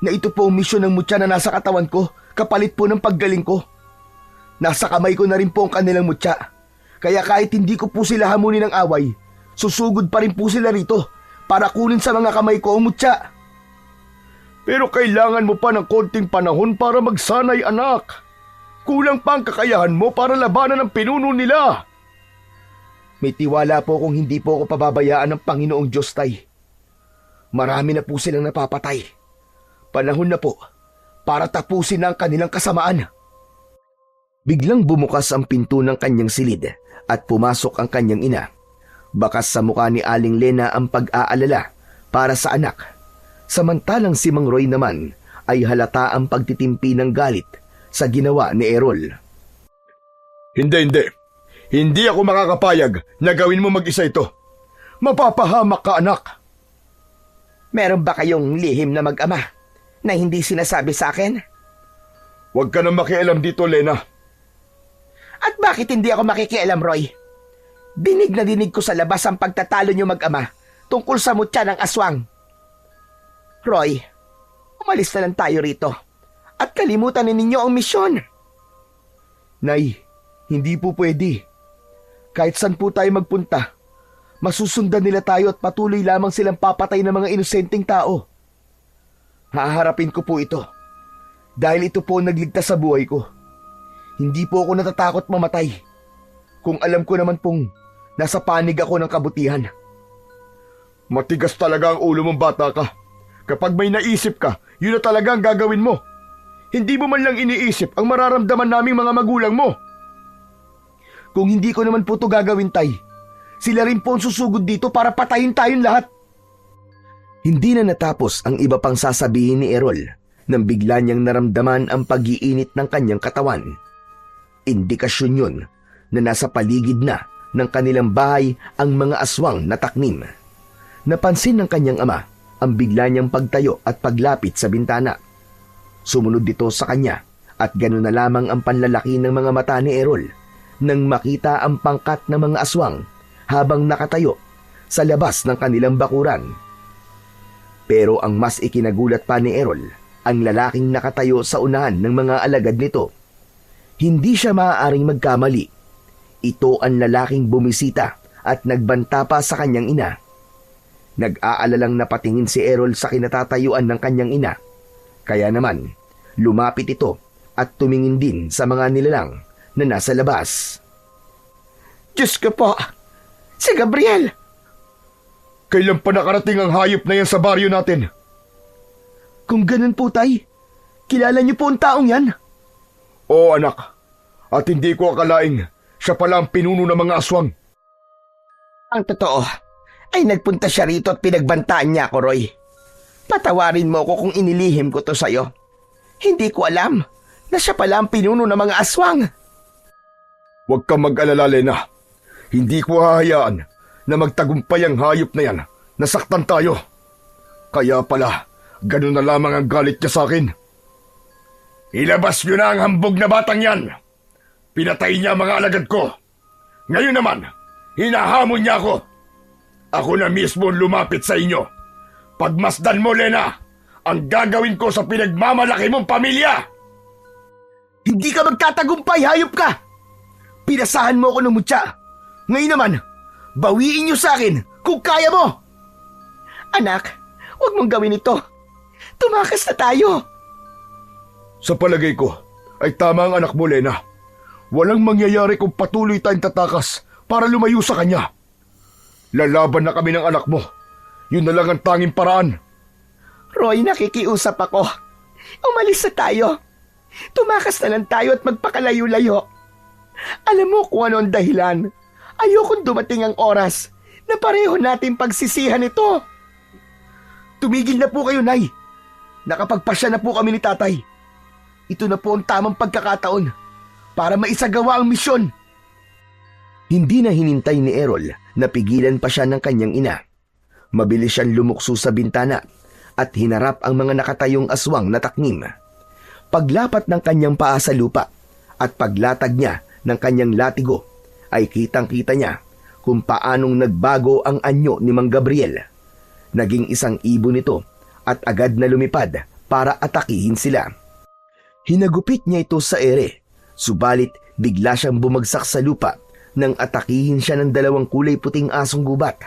na ito po ang misyon ng mutya na nasa katawan ko kapalit po ng paggaling ko? Nasa kamay ko na rin po ang kanilang mutya. Kaya kahit hindi ko po sila hamunin ng away, susugod pa rin po sila rito para kunin sa mga kamay ko ang mutya. Pero kailangan mo pa ng konting panahon para magsanay, anak. Kulang pa ang kakayahan mo para labanan ang pinuno nila. May tiwala po kung hindi po ako pababayaan ng Panginoong Diyos, Tay. Marami na po silang napapatay. Panahon na po para tapusin na ang kanilang kasamaan. Biglang bumukas ang pinto ng kanyang silid at pumasok ang kanyang ina. Bakas sa mukha ni Aling Lena ang pag-aalala para sa anak. Samantalang si Mang Roy naman ay halata ang pagtitimpi ng galit sa ginawa ni Errol. Hindi. Hindi ako makakapayag na gawin mo mag-isa ito. Mapapahamak ka, anak. Meron ba kayong lihim na mag-ama na hindi sinasabi sa akin? Huwag ka na makialam dito, Lena. At bakit hindi ako makikialam, Roy? Dinig na dinig ko sa labas ang pagtatalo niyo mag-ama tungkol sa mutya ng aswang. Roy, umalis na lang tayo rito at kalimutan ninyo ang misyon. Nay, hindi po pwede. Kahit saan po tayo magpunta, masusundan nila tayo at patuloy lamang silang papatay ng mga inosenteng tao. Haharapin ko po ito dahil ito po ang nagligtas sa buhay ko. Hindi po ako natatakot mamatay kung alam ko naman pong nasa panig ako ng kabutihan. Matigas talaga ang ulo mong bata ka. Kapag may naisip ka, yun na talaga ang gagawin mo. Hindi mo man lang iniisip ang mararamdaman naming mga magulang mo. Kung hindi ko naman po ito gagawin, Tay, sila rin po ang susugod dito para patayin tayong lahat. Hindi na natapos ang iba pang sasabihin ni Errol nang bigla niyang naramdaman ang pag-iinit ng kanyang katawan. Indikasyon yun na nasa paligid na ng kanilang bahay ang mga aswang na taknim. Napansin ng kanyang ama ang bigla niyang pagtayo at paglapit sa bintana. Sumunod dito sa kanya at gano'n na lamang ang panlalaki ng mga mata ni Errol nang makita ang pangkat ng mga aswang habang nakatayo sa labas ng kanilang bakuran. Pero ang mas ikinagulat pa ni Errol, ang lalaking nakatayo sa unahan ng mga alagad nito. Hindi siya maaaring magkamali. Ito ang lalaking bumisita at nagbanta pa sa kanyang ina. Nag-aalalang napatingin si Errol sa kinatatayuan ng kanyang ina. Kaya naman, lumapit ito at tumingin din sa mga nilalang na nasa labas. Diyos ko po, si Gabriel! Kailan pa nakarating ang hayop na yan sa baryo natin? Kung ganun po, Tay, kilala niyo po ang taong yan? Oo, anak. At hindi ko akalaing siya pala ang pinuno ng mga aswang. Ang totoo ay nagpunta siya rito at pinagbantaan niya ako, Roy. Patawarin mo ko kung inilihim ko to sa'yo. Hindi ko alam na siya pala ang pinuno ng mga aswang. Huwag kang mag-alala, Lena. Hindi ko hahayaan na magtagumpay ang hayop na yan. Nasaktan tayo. Kaya pala, ganun na lamang ang galit niya sa akin. Ilabas niyo na ang hambog na batang yan. Pinatay niya ang mga alagad ko. Ngayon naman, hinahamon niya ako. Ako na mismo lumapit sa inyo. Pagmasdan mo, Lena, ang gagawin ko sa pinagmamalaki mong pamilya. Hindi ka magtatagumpay, hayop ka! Pinasahan mo ako ng mutya. Ngayon naman, bawiin niyo sa akin kung kaya mo! Anak, huwag mong gawin ito. Tumakas na tayo. Sa palagay ko, ay tama ang anak mo, Lena. Walang mangyayari kung patuloy tayong tatakas para lumayo sa kanya. Lalaban na kami ng anak mo. Yun na lang ang tanging paraan. Roy, nakikiusap ako. Umalis na tayo. Tumakas na lang tayo at magpakalayo-layo. Alam mo kung ano ang dahilan. Ayokong dumating ang oras na pareho natin pagsisihan ito. Tumigil na po kayo, Nay. Nakapagpasya na po kami ni Tatay. Ito na po ang tamang pagkakataon para maisagawa ang misyon. Hindi na hinintay ni Errol na pigilan pa siya ng kanyang ina. Mabilis siyang lumukso sa bintana at hinarap ang mga nakatayong aswang na taknim. Paglapat ng kanyang paa sa lupa at paglatag niya ng kanyang latigo ay kitang-kita niya kung paanong nagbago ang anyo ni Mang Gabriel. Naging isang ibon ito at agad na lumipad para atakihin sila. Hinagupit niya ito sa ere, subalit bigla siyang bumagsak sa lupa nang atakihin siya ng 2 kulay puting asong gubat.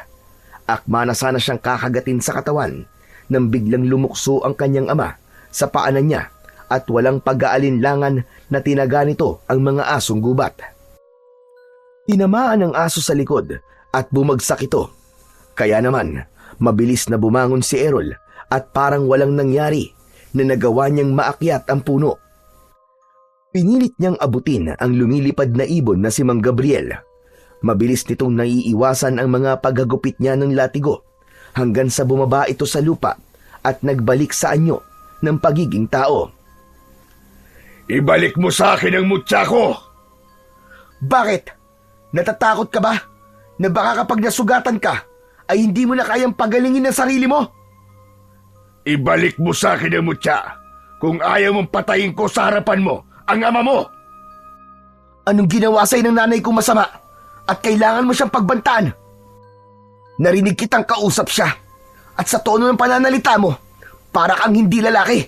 Akma na sana siyang kakagatin sa katawan nang biglang lumukso ang kanyang ama sa paanan niya at walang pag-aalinlangan na tinaga nito ang mga asong gubat. Tinamaan ang aso sa likod at bumagsak ito. Kaya naman, mabilis na bumangon si Errol at parang walang nangyari na nagawa niyang maakyat ang puno. Pinilit niyang abutin ang lumilipad na ibon na si Mang Gabriel. Mabilis nitong naiiwasan ang mga paghagupit niya ng latigo hanggang sa bumaba ito sa lupa at nagbalik sa anyo ng pagiging tao. Ibalik mo sa akin ang mutya ko! Bakit? Natatakot ka ba? Na baka kapag nasugatan ka, ay hindi mo na kayang pagalingin ang sarili mo? Ibalik mo sa akin ang mutya kung ayaw mong patayin ko sa harapan mo ang ama mo! Anong ginawa sa'yo ng nanay kong masama? At kailangan mo siyang pagbantaan. Narinig kitang kausap siya. At sa tono ng pananalita mo, para kang hindi lalaki.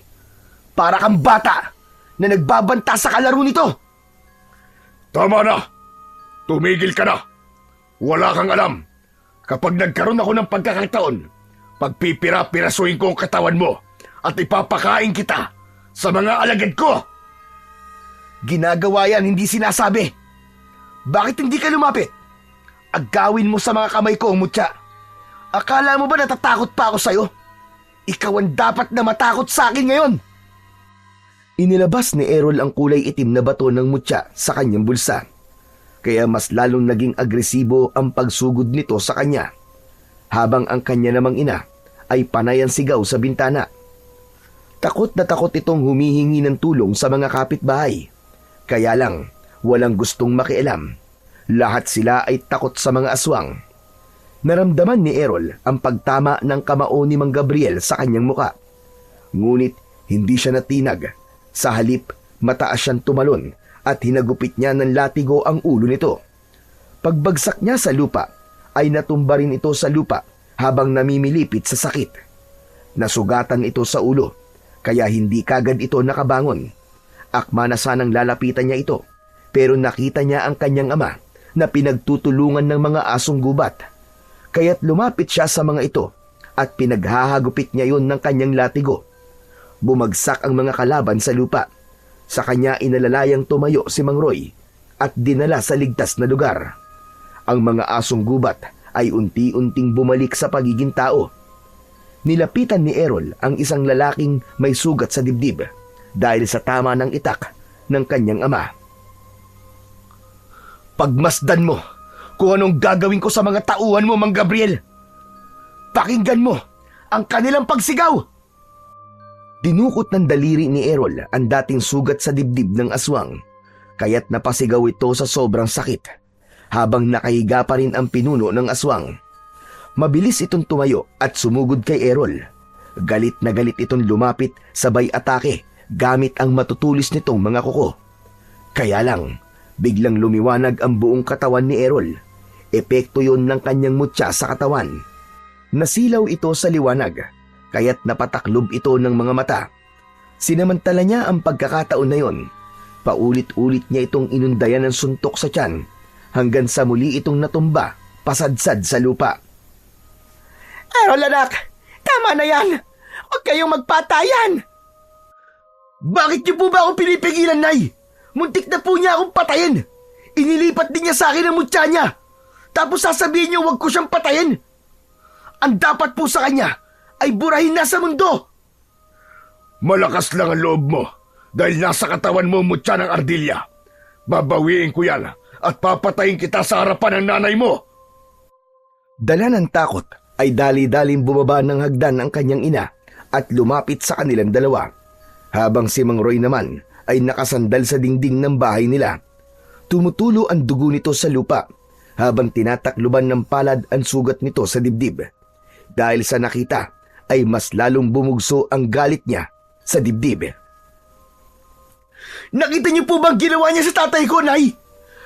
Para kang bata na nagbabanta sa kalaro nito. Tama na! Tumigil ka na! Wala kang alam. Kapag nagkaroon ako ng pagkakataon, pagpipira-pirasuhin ko ang katawan mo at ipapakain kita sa mga alagad ko! Ginagawa yan, hindi sinasabi. Bakit hindi ka lumapit? Agawin mo sa mga kamay ko, mutya. Akala mo ba natatakot pa ako sa'yo? Ikaw ang dapat na matakot sa akin ngayon. Inilabas ni Errol ang kulay itim na bato ng mutya sa kanyang bulsa. Kaya mas lalong naging agresibo ang pagsugod nito sa kanya. Habang ang kanya namang ina ay panay ang sigaw sa bintana. Takot na takot itong humihingi ng tulong sa mga kapitbahay. Kaya lang, walang gustong makialam. Lahat sila ay takot sa mga aswang. Naramdaman ni Errol ang pagtama ng kamao ni Mang Gabriel sa kanyang muka. Ngunit hindi siya natinag. Sa halip, mataas siyang tumalon at hinagupit niya ng latigo ang ulo nito. Pagbagsak niya sa lupa, ay natumba rin ito sa lupa habang namimilipit sa sakit. Nasugatan ito sa ulo, kaya hindi kagad ito nakabangon. Akma na sanang lalapitan niya ito, pero nakita niya ang kanyang ama na pinagtutulungan ng mga asong gubat. Kaya't lumapit siya sa mga ito at pinaghahagupit niya yon ng kanyang latigo. Bumagsak ang mga kalaban sa lupa. Sa kanya inalalayang tumayo si Mang Roy at dinala sa ligtas na lugar. Ang mga asong gubat ay unti-unting bumalik sa pagiging tao. Nilapitan ni Errol ang isang lalaking may sugat sa dibdib dahil sa tama ng itak ng kanyang ama. Pagmasdan mo kung anong gagawin ko sa mga tauhan mo, Mang Gabriel. Pakinggan mo ang kanilang pagsigaw. Dinukot ng daliri ni Errol ang dating sugat sa dibdib ng aswang, kaya't napasigaw ito sa sobrang sakit, habang nakahiga pa rin ang pinuno ng aswang. Mabilis itong tumayo at sumugod kay Errol. Galit na galit itong lumapit sabay atake gamit ang matutulis nitong mga kuko. Kaya lang, biglang lumiwanag ang buong katawan ni Errol. Epekto yon ng kanyang mutya sa katawan. Nasilaw ito sa liwanag, kaya't napataklob ito ng mga mata. Sinamantala niya ang pagkakataon na yon. Paulit-ulit niya itong inundayan ng suntok sa tiyan hanggang sa muli itong natumba, pasadsad sa lupa. Errol, anak! Tama na yan! Huwag kayong magpatayan! Bakit niyo po ba ako pinipigilan, Nay? Muntik na po niya akong patayin! Inilipat din niya sa akin ang mutya niya! Tapos sasabihin niyo huwag ko siyang patayin! Ang dapat po sa kanya ay burahin na sa mundo! Malakas lang ang loob mo dahil nasa katawan mo mutya ng ardilya. Babawiin ko yan at papatayin kita sa harapan ng nanay mo! Dala ng takot ay dali-daling bumaba ng hagdan ang kanyang ina at lumapit sa kanilang dalawa, habang si Mang Roy naman ay nakasandal sa dingding ng bahay nila. Tumutulo ang dugo nito sa lupa habang tinatakluban ng palad ang sugat nito sa dibdib. Dahil sa nakita ay mas lalong bumugso ang galit niya sa dibdib. Nakita niyo po bang ginawa niya sa tatay ko, Nay?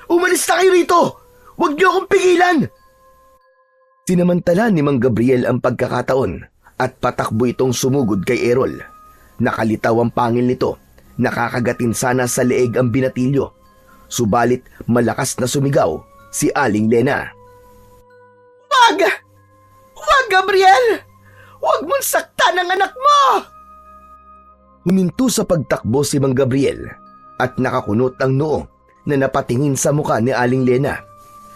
Umalis na kayo rito! Huwag niyo akong pigilan! Sinamantala ni Mang Gabriel ang pagkakataon at patakbo itong sumugod kay Errol. Nakalitaw ang pangil nito, nakakagatin sana sa leeg ang binatilyo. Subalit malakas na sumigaw si Aling Lena. Wag! Wag, Gabriel! Wag mong saktan ang anak mo! Huminto sa pagtakbo si Mang Gabriel at nakakunot ang noo na napatingin sa muka ni Aling Lena,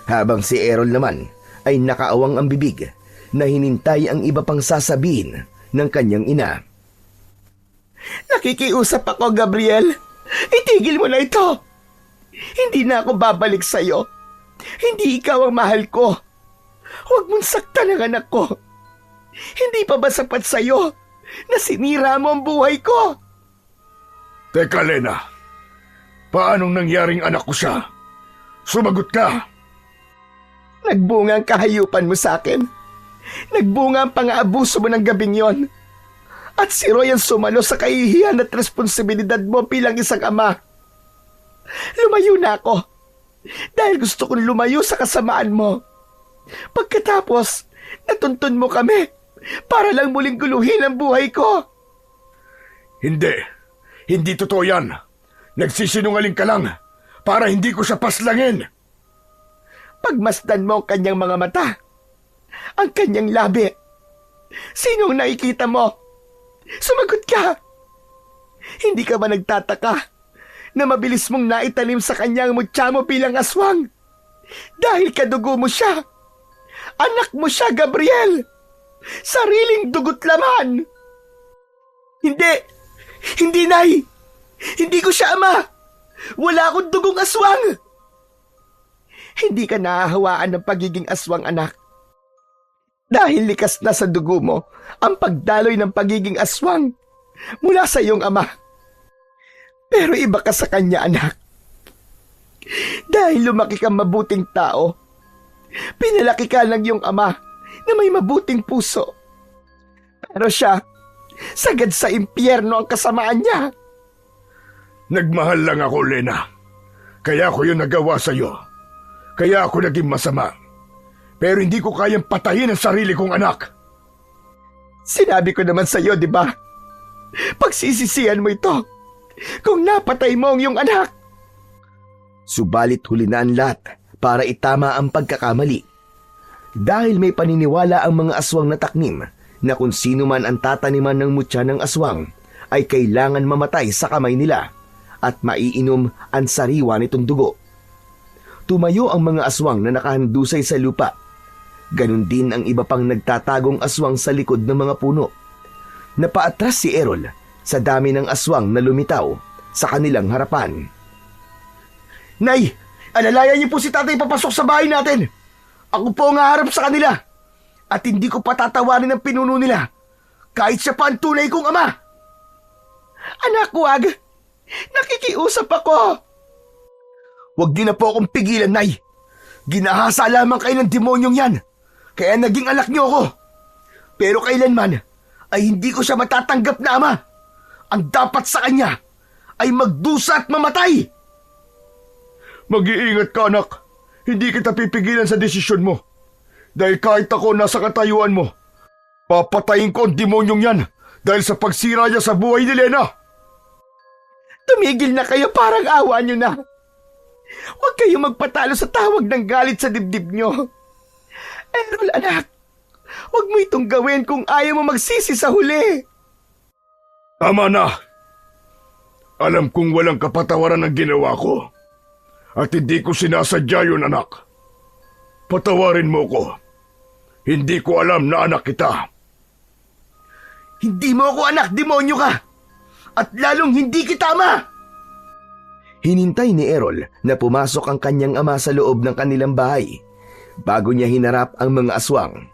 habang si Errol naman ay nakaawang ang bibig na hinintay ang iba pang sasabihin ng kanyang ina. Nakikiusap ako, Gabriel. Itigil mo na ito. Hindi na ako babalik sa'yo. Hindi ikaw ang mahal ko. Huwag mong saktan ang anak ko. Hindi pa ba sapat sa'yo na sinira mo ang buhay ko? Teka, Lena. Paanong nangyaring anak ko siya? Sumagot ka. Nagbunga ang kahayupan mo sa akin. Nagbunga ang pang-aabuso mo ng gabing yon. At si Roy ang sumalo sa kahihiyan at responsibilidad mo bilang isang ama. Lumayo na ako dahil gusto kong lumayo sa kasamaan mo. Pagkatapos, natuntun mo kami para lang muling guluhin ang buhay ko. Hindi. Hindi totoo yan. Nagsisinungaling ka lang para hindi ko siya paslangin. Pagmasdan mo ang kanyang mga mata, ang kanyang labi. Sinong nakikita mo? Sumagot ka! Hindi ka ba nagtataka na mabilis mong naitanim sa kanyang mutya mo bilang aswang? Dahil kadugo mo siya. Anak mo siya, Gabriel. Sariling dugot laman. Hindi! Hindi, Nay! Hindi ko siya ama! Wala akong dugong aswang! Hindi ka nahahawaan ng pagiging aswang, anak. Dahil likas na sa dugo mo ang pagdaloy ng pagiging aswang mula sa iyong ama. Pero iba ka sa kanya, anak. Dahil lumaki kang mabuting tao, pinalaki ka ng iyong ama na may mabuting puso. Pero siya, sagad sa impyerno ang kasamaan niya. Nagmahal lang ako, Lena. Kaya ko yun nagawa sa'yo. Kaya ako naging masama. Pero hindi ko kayang patayin ang sarili kong anak. Sinabi ko naman sa iyo, di ba? Pagsisisihan mo ito kung napatay mo ang iyong anak. Subalit huli na ang lahat para itama ang pagkakamali. Dahil may paniniwala ang mga aswang na taknim na kung sino man ang tataniman ng mutya ng aswang ay kailangan mamatay sa kamay nila at maiinom ang sariwa nitong dugo. Tumayo ang mga aswang na nakahandusay sa lupa. Ganon din ang iba pang nagtatagong aswang sa likod ng mga puno. Napaatras si Errol sa dami ng aswang na lumitaw sa kanilang harapan. Nay, alalayan niyo po si tatay papasok sa bahay natin. Ako po ang haharap sa kanila. At hindi ko patatawarin ang pinuno nila. Kahit siya pa ang tunay kong ama. Anak, wag. Nakikiusap ako. Huwag niyo na po akong pigilan, Nay. Ginahasa lamang kayo ng demonyong yan. Kaya naging anak niyo ako. Pero kailanman ay hindi ko siya matatanggap na ama. Ang dapat sa kanya ay magdusa at mamatay. Mag-iingat ka, anak. Hindi kita pipigilan sa desisyon mo. Dahil kahit ako nasa katayuan mo, papatayin ko ang demonyong yan dahil sa pagsira niya sa buhay ni Lena. Tumigil na kayo, parang awa niyo na. Huwag kayong magpatalo sa tawag ng galit sa dibdib niyo. Errol, anak, huwag mo itong gawin kung ayaw mo magsisi sa huli. Tama na. Alam kong walang kapatawaran ang ginawa ko. At hindi ko sinasadya yun, anak. Patawarin mo ko. Hindi ko alam na anak kita. Hindi mo ako anak, demonyo ka. At lalong hindi kita ama. Hinintay ni Errol na pumasok ang kanyang ama sa loob ng kanilang bahay. Bago niya hinarap ang mga aswang,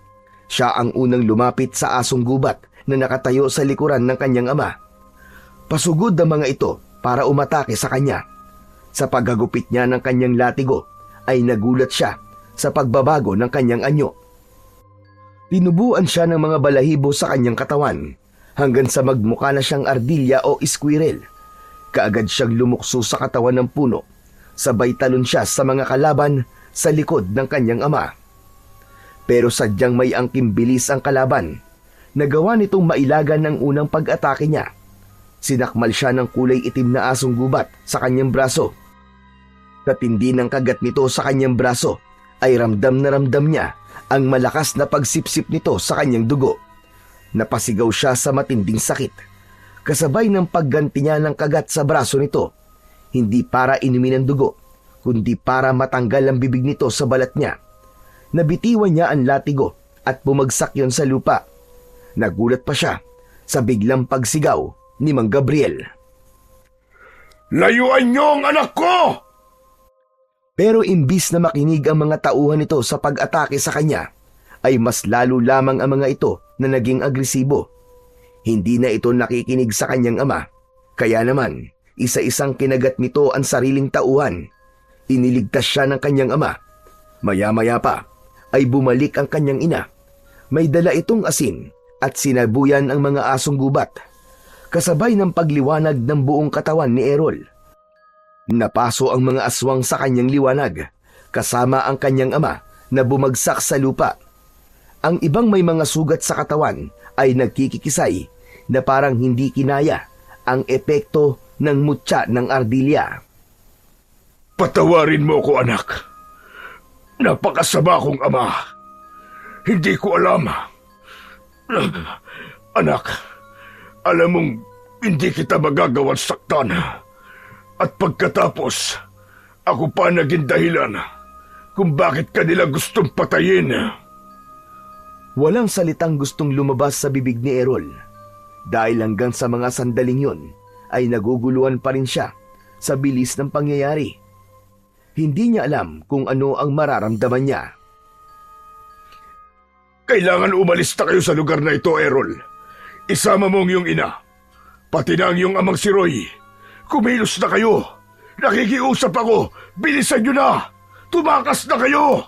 siya ang unang lumapit sa asong gubat na nakatayo sa likuran ng kanyang ama. Pasugod ang mga ito para umatake sa kanya. Sa paghagupit niya ng kanyang latigo ay nagulat siya sa pagbabago ng kanyang anyo. Tinubuan siya ng mga balahibo sa kanyang katawan hanggang sa magmukha na siyang ardilya o squirrel. Kaagad siyang lumukso sa katawan ng puno, sabay talon siya sa mga kalaban sa likod ng kanyang ama. Pero sadyang may angking bilis ang kalaban. Nagawa nitong mailagan ng unang pag-atake niya. Sinakmal siya ng kulay itim na asong gubat sa kanyang braso. Sa tindi ng kagat nito sa kanyang braso ay ramdam na ramdam niya ang malakas na pagsipsip nito sa kanyang dugo. Napasigaw siya sa matinding sakit, kasabay ng pagganti niya ng kagat sa braso nito, hindi para inumin ang dugo, kundi para matanggal ang bibig nito sa balat niya. Nabitiwan niya ang latigo at bumagsak yon sa lupa. Nagulat pa siya sa biglang pagsigaw ni Mang Gabriel. Layuan niyo ang anak ko! Pero imbis na makinig ang mga tauhan nito sa pag-atake sa kanya, ay mas lalo lamang ang mga ito na naging agresibo. Hindi na ito nakikinig sa kanyang ama, kaya naman isa-isang kinagat nito ang sariling tauhan. Iniligtas siya ng kanyang ama. Maya-maya pa ay bumalik ang kanyang ina. May dala itong asin at sinabuyan ang mga asong gubat, kasabay ng pagliwanag ng buong katawan ni Errol. Napaso ang mga aswang sa kanyang liwanag, kasama ang kanyang ama na bumagsak sa lupa. Ang ibang may mga sugat sa katawan ay nagkikikisay na parang hindi kinaya ang epekto ng mutya ng ardilya. Patawarin mo ko, anak. Napakasama kong ama. Hindi ko alam. Anak, alam mong hindi kita magagawang saktan. At pagkatapos, ako pa naging dahilan kung bakit kanila gustong patayin. Walang salitang gustong lumabas sa bibig ni Errol, dahil hanggang sa mga sandaling yon ay naguguluhan pa rin siya sa bilis ng pangyayari. Hindi niya alam kung ano ang mararamdaman niya. Kailangan umalis na kayo sa lugar na ito, Errol. Isama mo ang iyong ina, pati na ang iyong amang si Roy. Kumilos na kayo! Nakikiusap ako! Bilisan nyo na! Tumakas na kayo!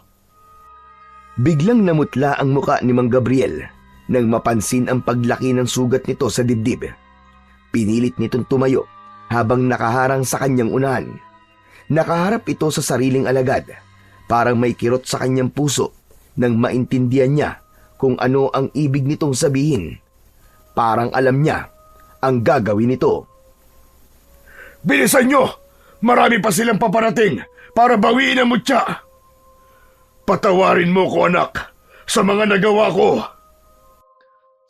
Biglang namutla ang muka ni Mang Gabriel nang mapansin ang paglaki ng sugat nito sa dibdib. Pinilit nitong tumayo habang nakaharang sa kanyang unahan. Nakaharap ito sa sariling alagad, parang may kirot sa kanyang puso nang maintindihan niya kung ano ang ibig nitong sabihin. Parang alam niya ang gagawin nito. Bilisan nyo! Marami pa silang paparating para bawiin ang mutya! Patawarin mo ko, anak, sa mga nagawa ko!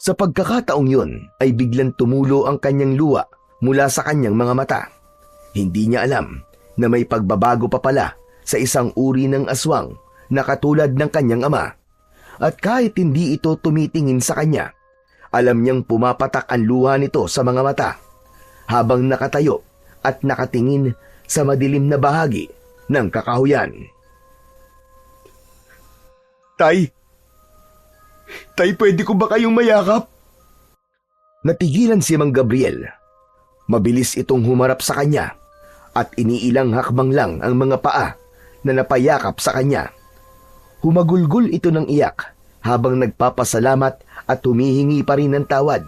Sa pagkakataong yun ay biglang tumulo ang kanyang luha mula sa kanyang mga mata. Hindi niya alam na may pagbabago pa pala sa isang uri ng aswang na katulad ng kanyang ama. At kahit hindi ito tumitingin sa kanya, alam niyang pumapatak ang luha nito sa mga mata habang nakatayo at nakatingin sa madilim na bahagi ng kakahuyan. Tay, pwede ko ba kayong mayakap? Natigilan si Mang Gabriel. Mabilis itong humarap sa kanya at iniilang hakbang lang ang mga paa na napayakap sa kanya. Humagulgol ito ng iyak habang nagpapasalamat at humihingi pa rin ng tawad.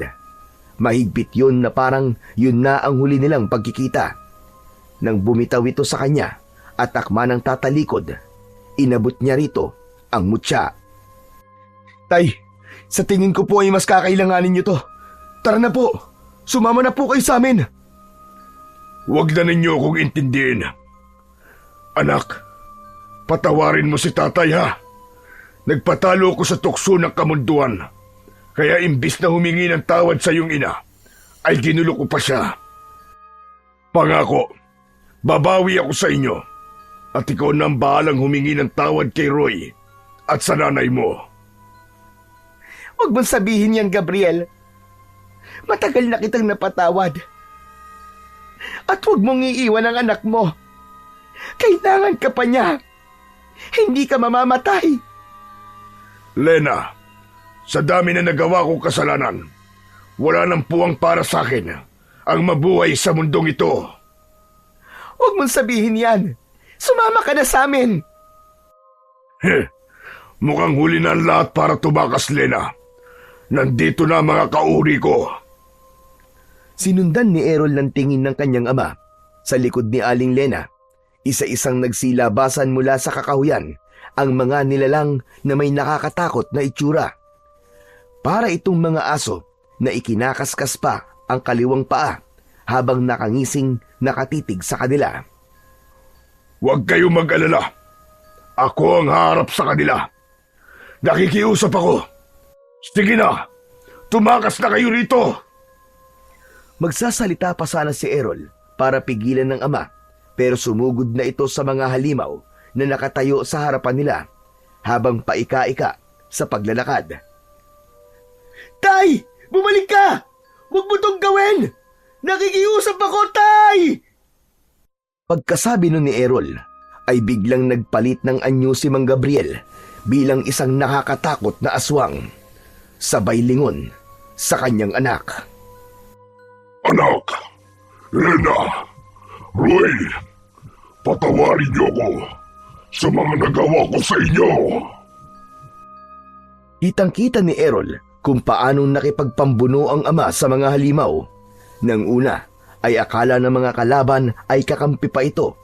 Mahigpit yun na parang yun na ang huli nilang pagkikita. Nang bumitaw ito sa kanya at akma ng tatalikod, inabot niya rito ang mutya. Tay, sa tingin ko po ay mas kakailanganin niyo to. Tara na po, sumama na po kayo sa amin. Huwag na ninyo akong intindihin. Anak, patawarin mo si tatay, ha? Nagpatalo ko sa tukso ng kamunduan. Kaya imbis na humingi ng tawad sa iyong ina, ay ginulo ko pa siya. Pangako, babawi ako sa inyo. At ikaw na ang bahalang humingi ng tawad kay Roy at sa nanay mo. Huwag mong sabihin yan, Gabriel. Matagal na kitang napatawad. At huwag mong iiwan ang anak mo. Kailangan ka pa niya. Hindi ka mamamatay. Lena, sa dami na nagawa kong kasalanan, wala nang puwang para sa akin ang mabuhay sa mundong ito. Huwag mong sabihin yan. Sumama ka na sa amin. Mukhang huli na ang lahat para tumakas, Lena. Nandito na mga kauri ko. Sinundan ni Errol ng tingin ng kanyang ama sa likod ni Aling Lena. Isa-isang nagsilabasan mula sa kakahuyan ang mga nilalang na may nakakatakot na itsura. Para itong mga aso na ikinakaskas pa ang kaliwang paa habang nakangising nakatitig sa kanila. Huwag kayo mag-alala. Ako ang harap sa kanila. Nakikiusap ako. Sige na, tumakas na kayo rito. Magsasalita pa sana si Errol para pigilan ng ama, pero sumugod na ito sa mga halimaw na nakatayo sa harapan nila habang paika-ika sa paglalakad. Tay! Bumalik ka! Huwag mo tong gawin! Nakikiusap ako, Tay! Pagkasabi nun ni Errol, ay biglang nagpalit ng anyo si Mang Gabriel bilang isang nakakatakot na aswang. Sabay lingon sa kanyang anak. Anak, Lena, Roy, patawarin niyo ko sa mga nagawa ko sa inyo. Kitang-kita ni Errol kung paanong nakipagpambuno ang ama sa mga halimaw. Nang una ay akala ng mga kalaban ay kakampi pa ito,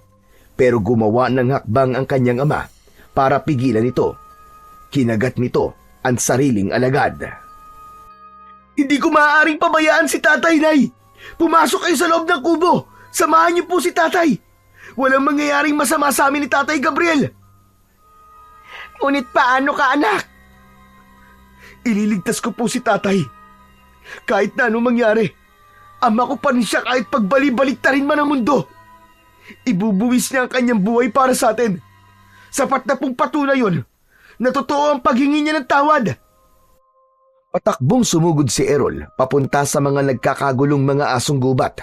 pero gumawa ng hakbang ang kanyang ama para pigilan ito. Kinagat nito ang sariling alagad. Hindi ko maaaring pabayaan si Tatay, Nay! Pumasok kayo sa loob ng kubo! Samahan niyo po si Tatay! Walang mangyayaring masama sa amin ni Tatay Gabriel! Ngunit paano ka, anak? Ililigtas ko po si Tatay. Kahit na anong mangyari, ama ko pa rin siya kahit pagbali-baliktarin man ang mundo. Ibubuwis niya ang kanyang buhay para sa atin. Sapat na pong patunay yun na totoo ang paghingi niya ng tawad. Patakbong sumugod si Errol papunta sa mga nagkakagulong mga asong gubat.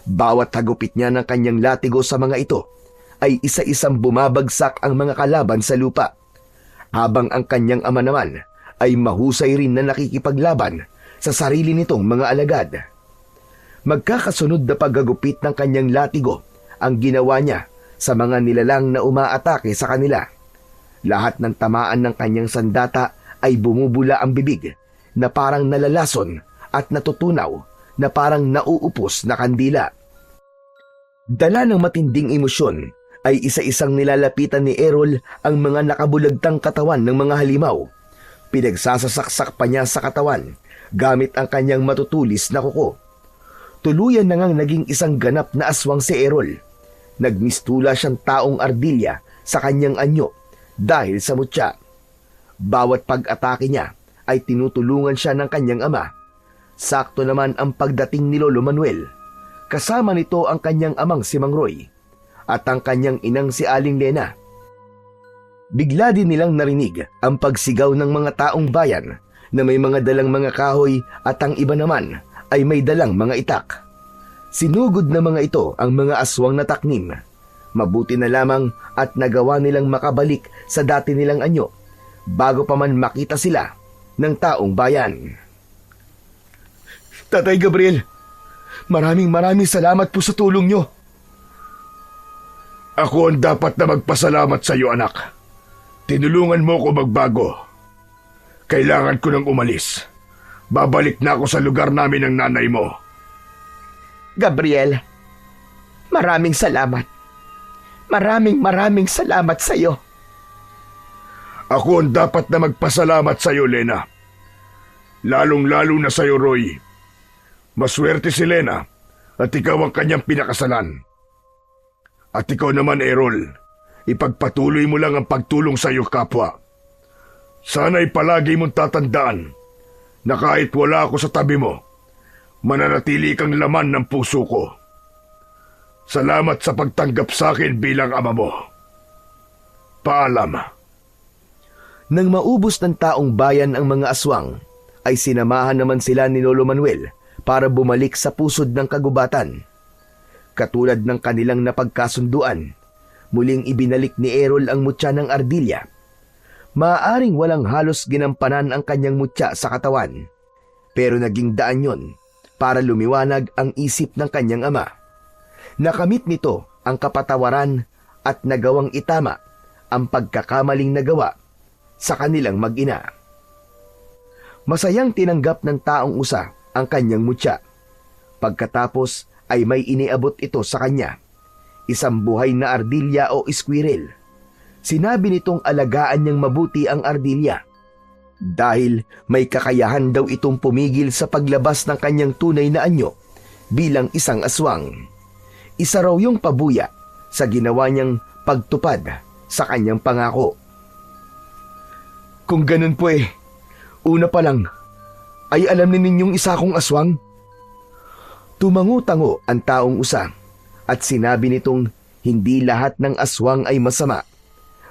Bawat hagupit niya ng kanyang latigo sa mga ito ay isa-isang bumabagsak ang mga kalaban sa lupa, habang ang kanyang ama naman ay mahusay rin na nakikipaglaban sa sarili nitong mga alagad. Magkakasunod na paghagupit ng kanyang latigo ang ginawa niya sa mga nilalang na umaatake sa kanila. Lahat ng tamaan ng kanyang sandata ay bumubula ang bibig na parang nalalason at natutunaw na parang nauupos na kandila. Dala ng matinding emosyon ay isa-isang nilalapitan ni Errol ang mga nakabulagtang katawan ng mga halimaw. Pinagsasasaksak pa niya sa katawan gamit ang kanyang matutulis na kuko. Tuluyan na ngang naging isang ganap na aswang si Errol. Nagmistula siyang taong ardilya sa kanyang anyo dahil sa mutya. Bawat pag-atake niya ay tinutulungan siya ng kanyang ama. Sakto naman ang pagdating ni Lolo Manuel. Kasama nito ang kanyang amang si Mang Roy at ang kanyang inang si Aling Lena. Bigla din nilang narinig ang pagsigaw ng mga taong bayan na may mga dalang mga kahoy at ang iba naman ay may dalang mga itak. Sinugod na mga ito ang mga aswang na taknim. Mabuti na lamang at nagawa nilang makabalik sa dati nilang anyo bago pa man makita sila ng taong bayan. Tatay Gabriel, maraming salamat po sa tulong niyo. Ako ang dapat na magpasalamat sa iyo, anak. Tinulungan mo ko magbago. Kailangan ko nang umalis. Babalik na ako sa lugar namin ng nanay mo. Gabriel, maraming salamat. Maraming salamat sa iyo. Ako ang dapat na magpasalamat sa iyo, Lena. Lalong-lalo na sa iyo, Roy. Maswerte si Lena at ikaw ang kanyang pinakasalan. At ikaw naman, Errol, ipagpatuloy mo lang ang pagtulong sa iyo kapwa. Sana'y palagi mong tatandaan na kahit wala ako sa tabi mo, mananatili kang laman ng puso ko. Salamat sa pagtanggap sa akin bilang ama mo. Paalam. Nang maubos ng taong bayan ang mga aswang, ay sinamahan naman sila ni Lolo Manuel para bumalik sa pusod ng kagubatan. Katulad ng kanilang napagkasunduan, muling ibinalik ni Errol ang mutya ng ardilya. Maaaring walang halos ginampanan ang kanyang mutya sa katawan, pero naging daan yon para lumiwanag ang isip ng kanyang ama. Nakamit nito ang kapatawaran at nagawang itama ang pagkakamaling nagawa sa kanilang mag-ina. Masayang tinanggap ng taong usa ang kanyang mutya. Pagkatapos ay may iniabot ito sa kanya, isang buhay na ardilya o squirrel. Sinabi nitong alagaan niyang mabuti ang ardilya dahil may kakayahan daw itong pumigil sa paglabas ng kanyang tunay na anyo bilang isang aswang. Isa raw yung pabuya sa ginawa niyang pagtupad sa kanyang pangako. Kung ganun po una pa lang, ay alam ni ninyong isa akong aswang? Tumango-tango ang taong usa at sinabi nitong hindi lahat ng aswang ay masama.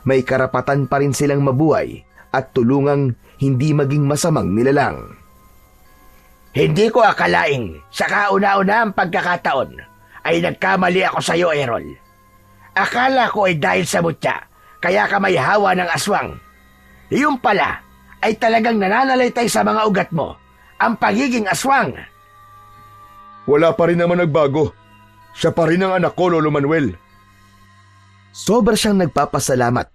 May karapatan pa rin silang mabuhay at tulungang hindi maging masamang nilalang. Hindi ko akalaing sa kauna-una ang pagkakataon ay nagkamali ako sa iyo, Errol. Akala ko ay dahil sa mutya, kaya ka may hawa ng aswang. Iyon pala ay talagang nananalaytay sa mga ugat mo, ang pagiging aswang. Wala pa rin naman nagbago. Siya pa rin ang anak ko, Lolo Manuel. Sobra siyang nagpapasalamat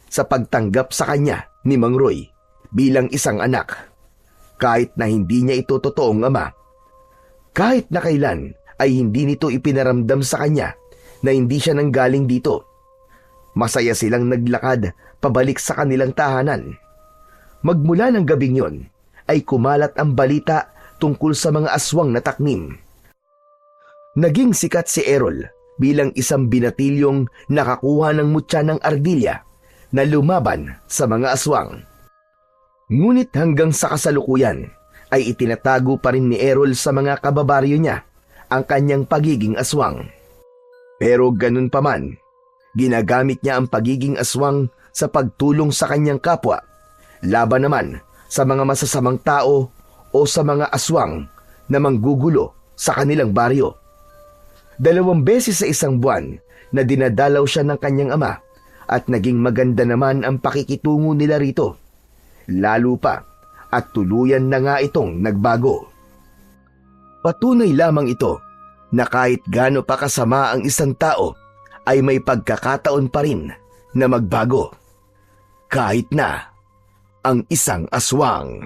sa pagtanggap sa kanya ni Mang Roy bilang isang anak. Kahit na hindi niya ito totoong ama. Kahit na kailan ay hindi nito ipinaramdam sa kanya na hindi siya nanggaling dito. Masaya silang naglakad pabalik sa kanilang tahanan. Magmula ng gabing yon ay kumalat ang balita tungkol sa mga aswang na taknim. Naging sikat si Errol bilang isang binatilyong nakakuha ng mutya ng ardilya na lumaban sa mga aswang. Ngunit hanggang sa kasalukuyan ay itinatago pa rin ni Errol sa mga kababaryo niya ang kanyang pagiging aswang. Pero ganun pa man, ginagamit niya ang pagiging aswang sa pagtulong sa kanyang kapwa, laban naman sa mga masasamang tao o sa mga aswang na manggugulo sa kanilang baryo. 2 beses sa isang buwan na dinadalaw siya ng kanyang ama at naging maganda naman ang pakikitungo nila rito. Lalo pa at tuluyan na nga itong nagbago. Patunay lamang ito na kahit gaano pa kasama ang isang tao ay may pagkakataon pa rin na magbago. Kahit na ang isang aswang.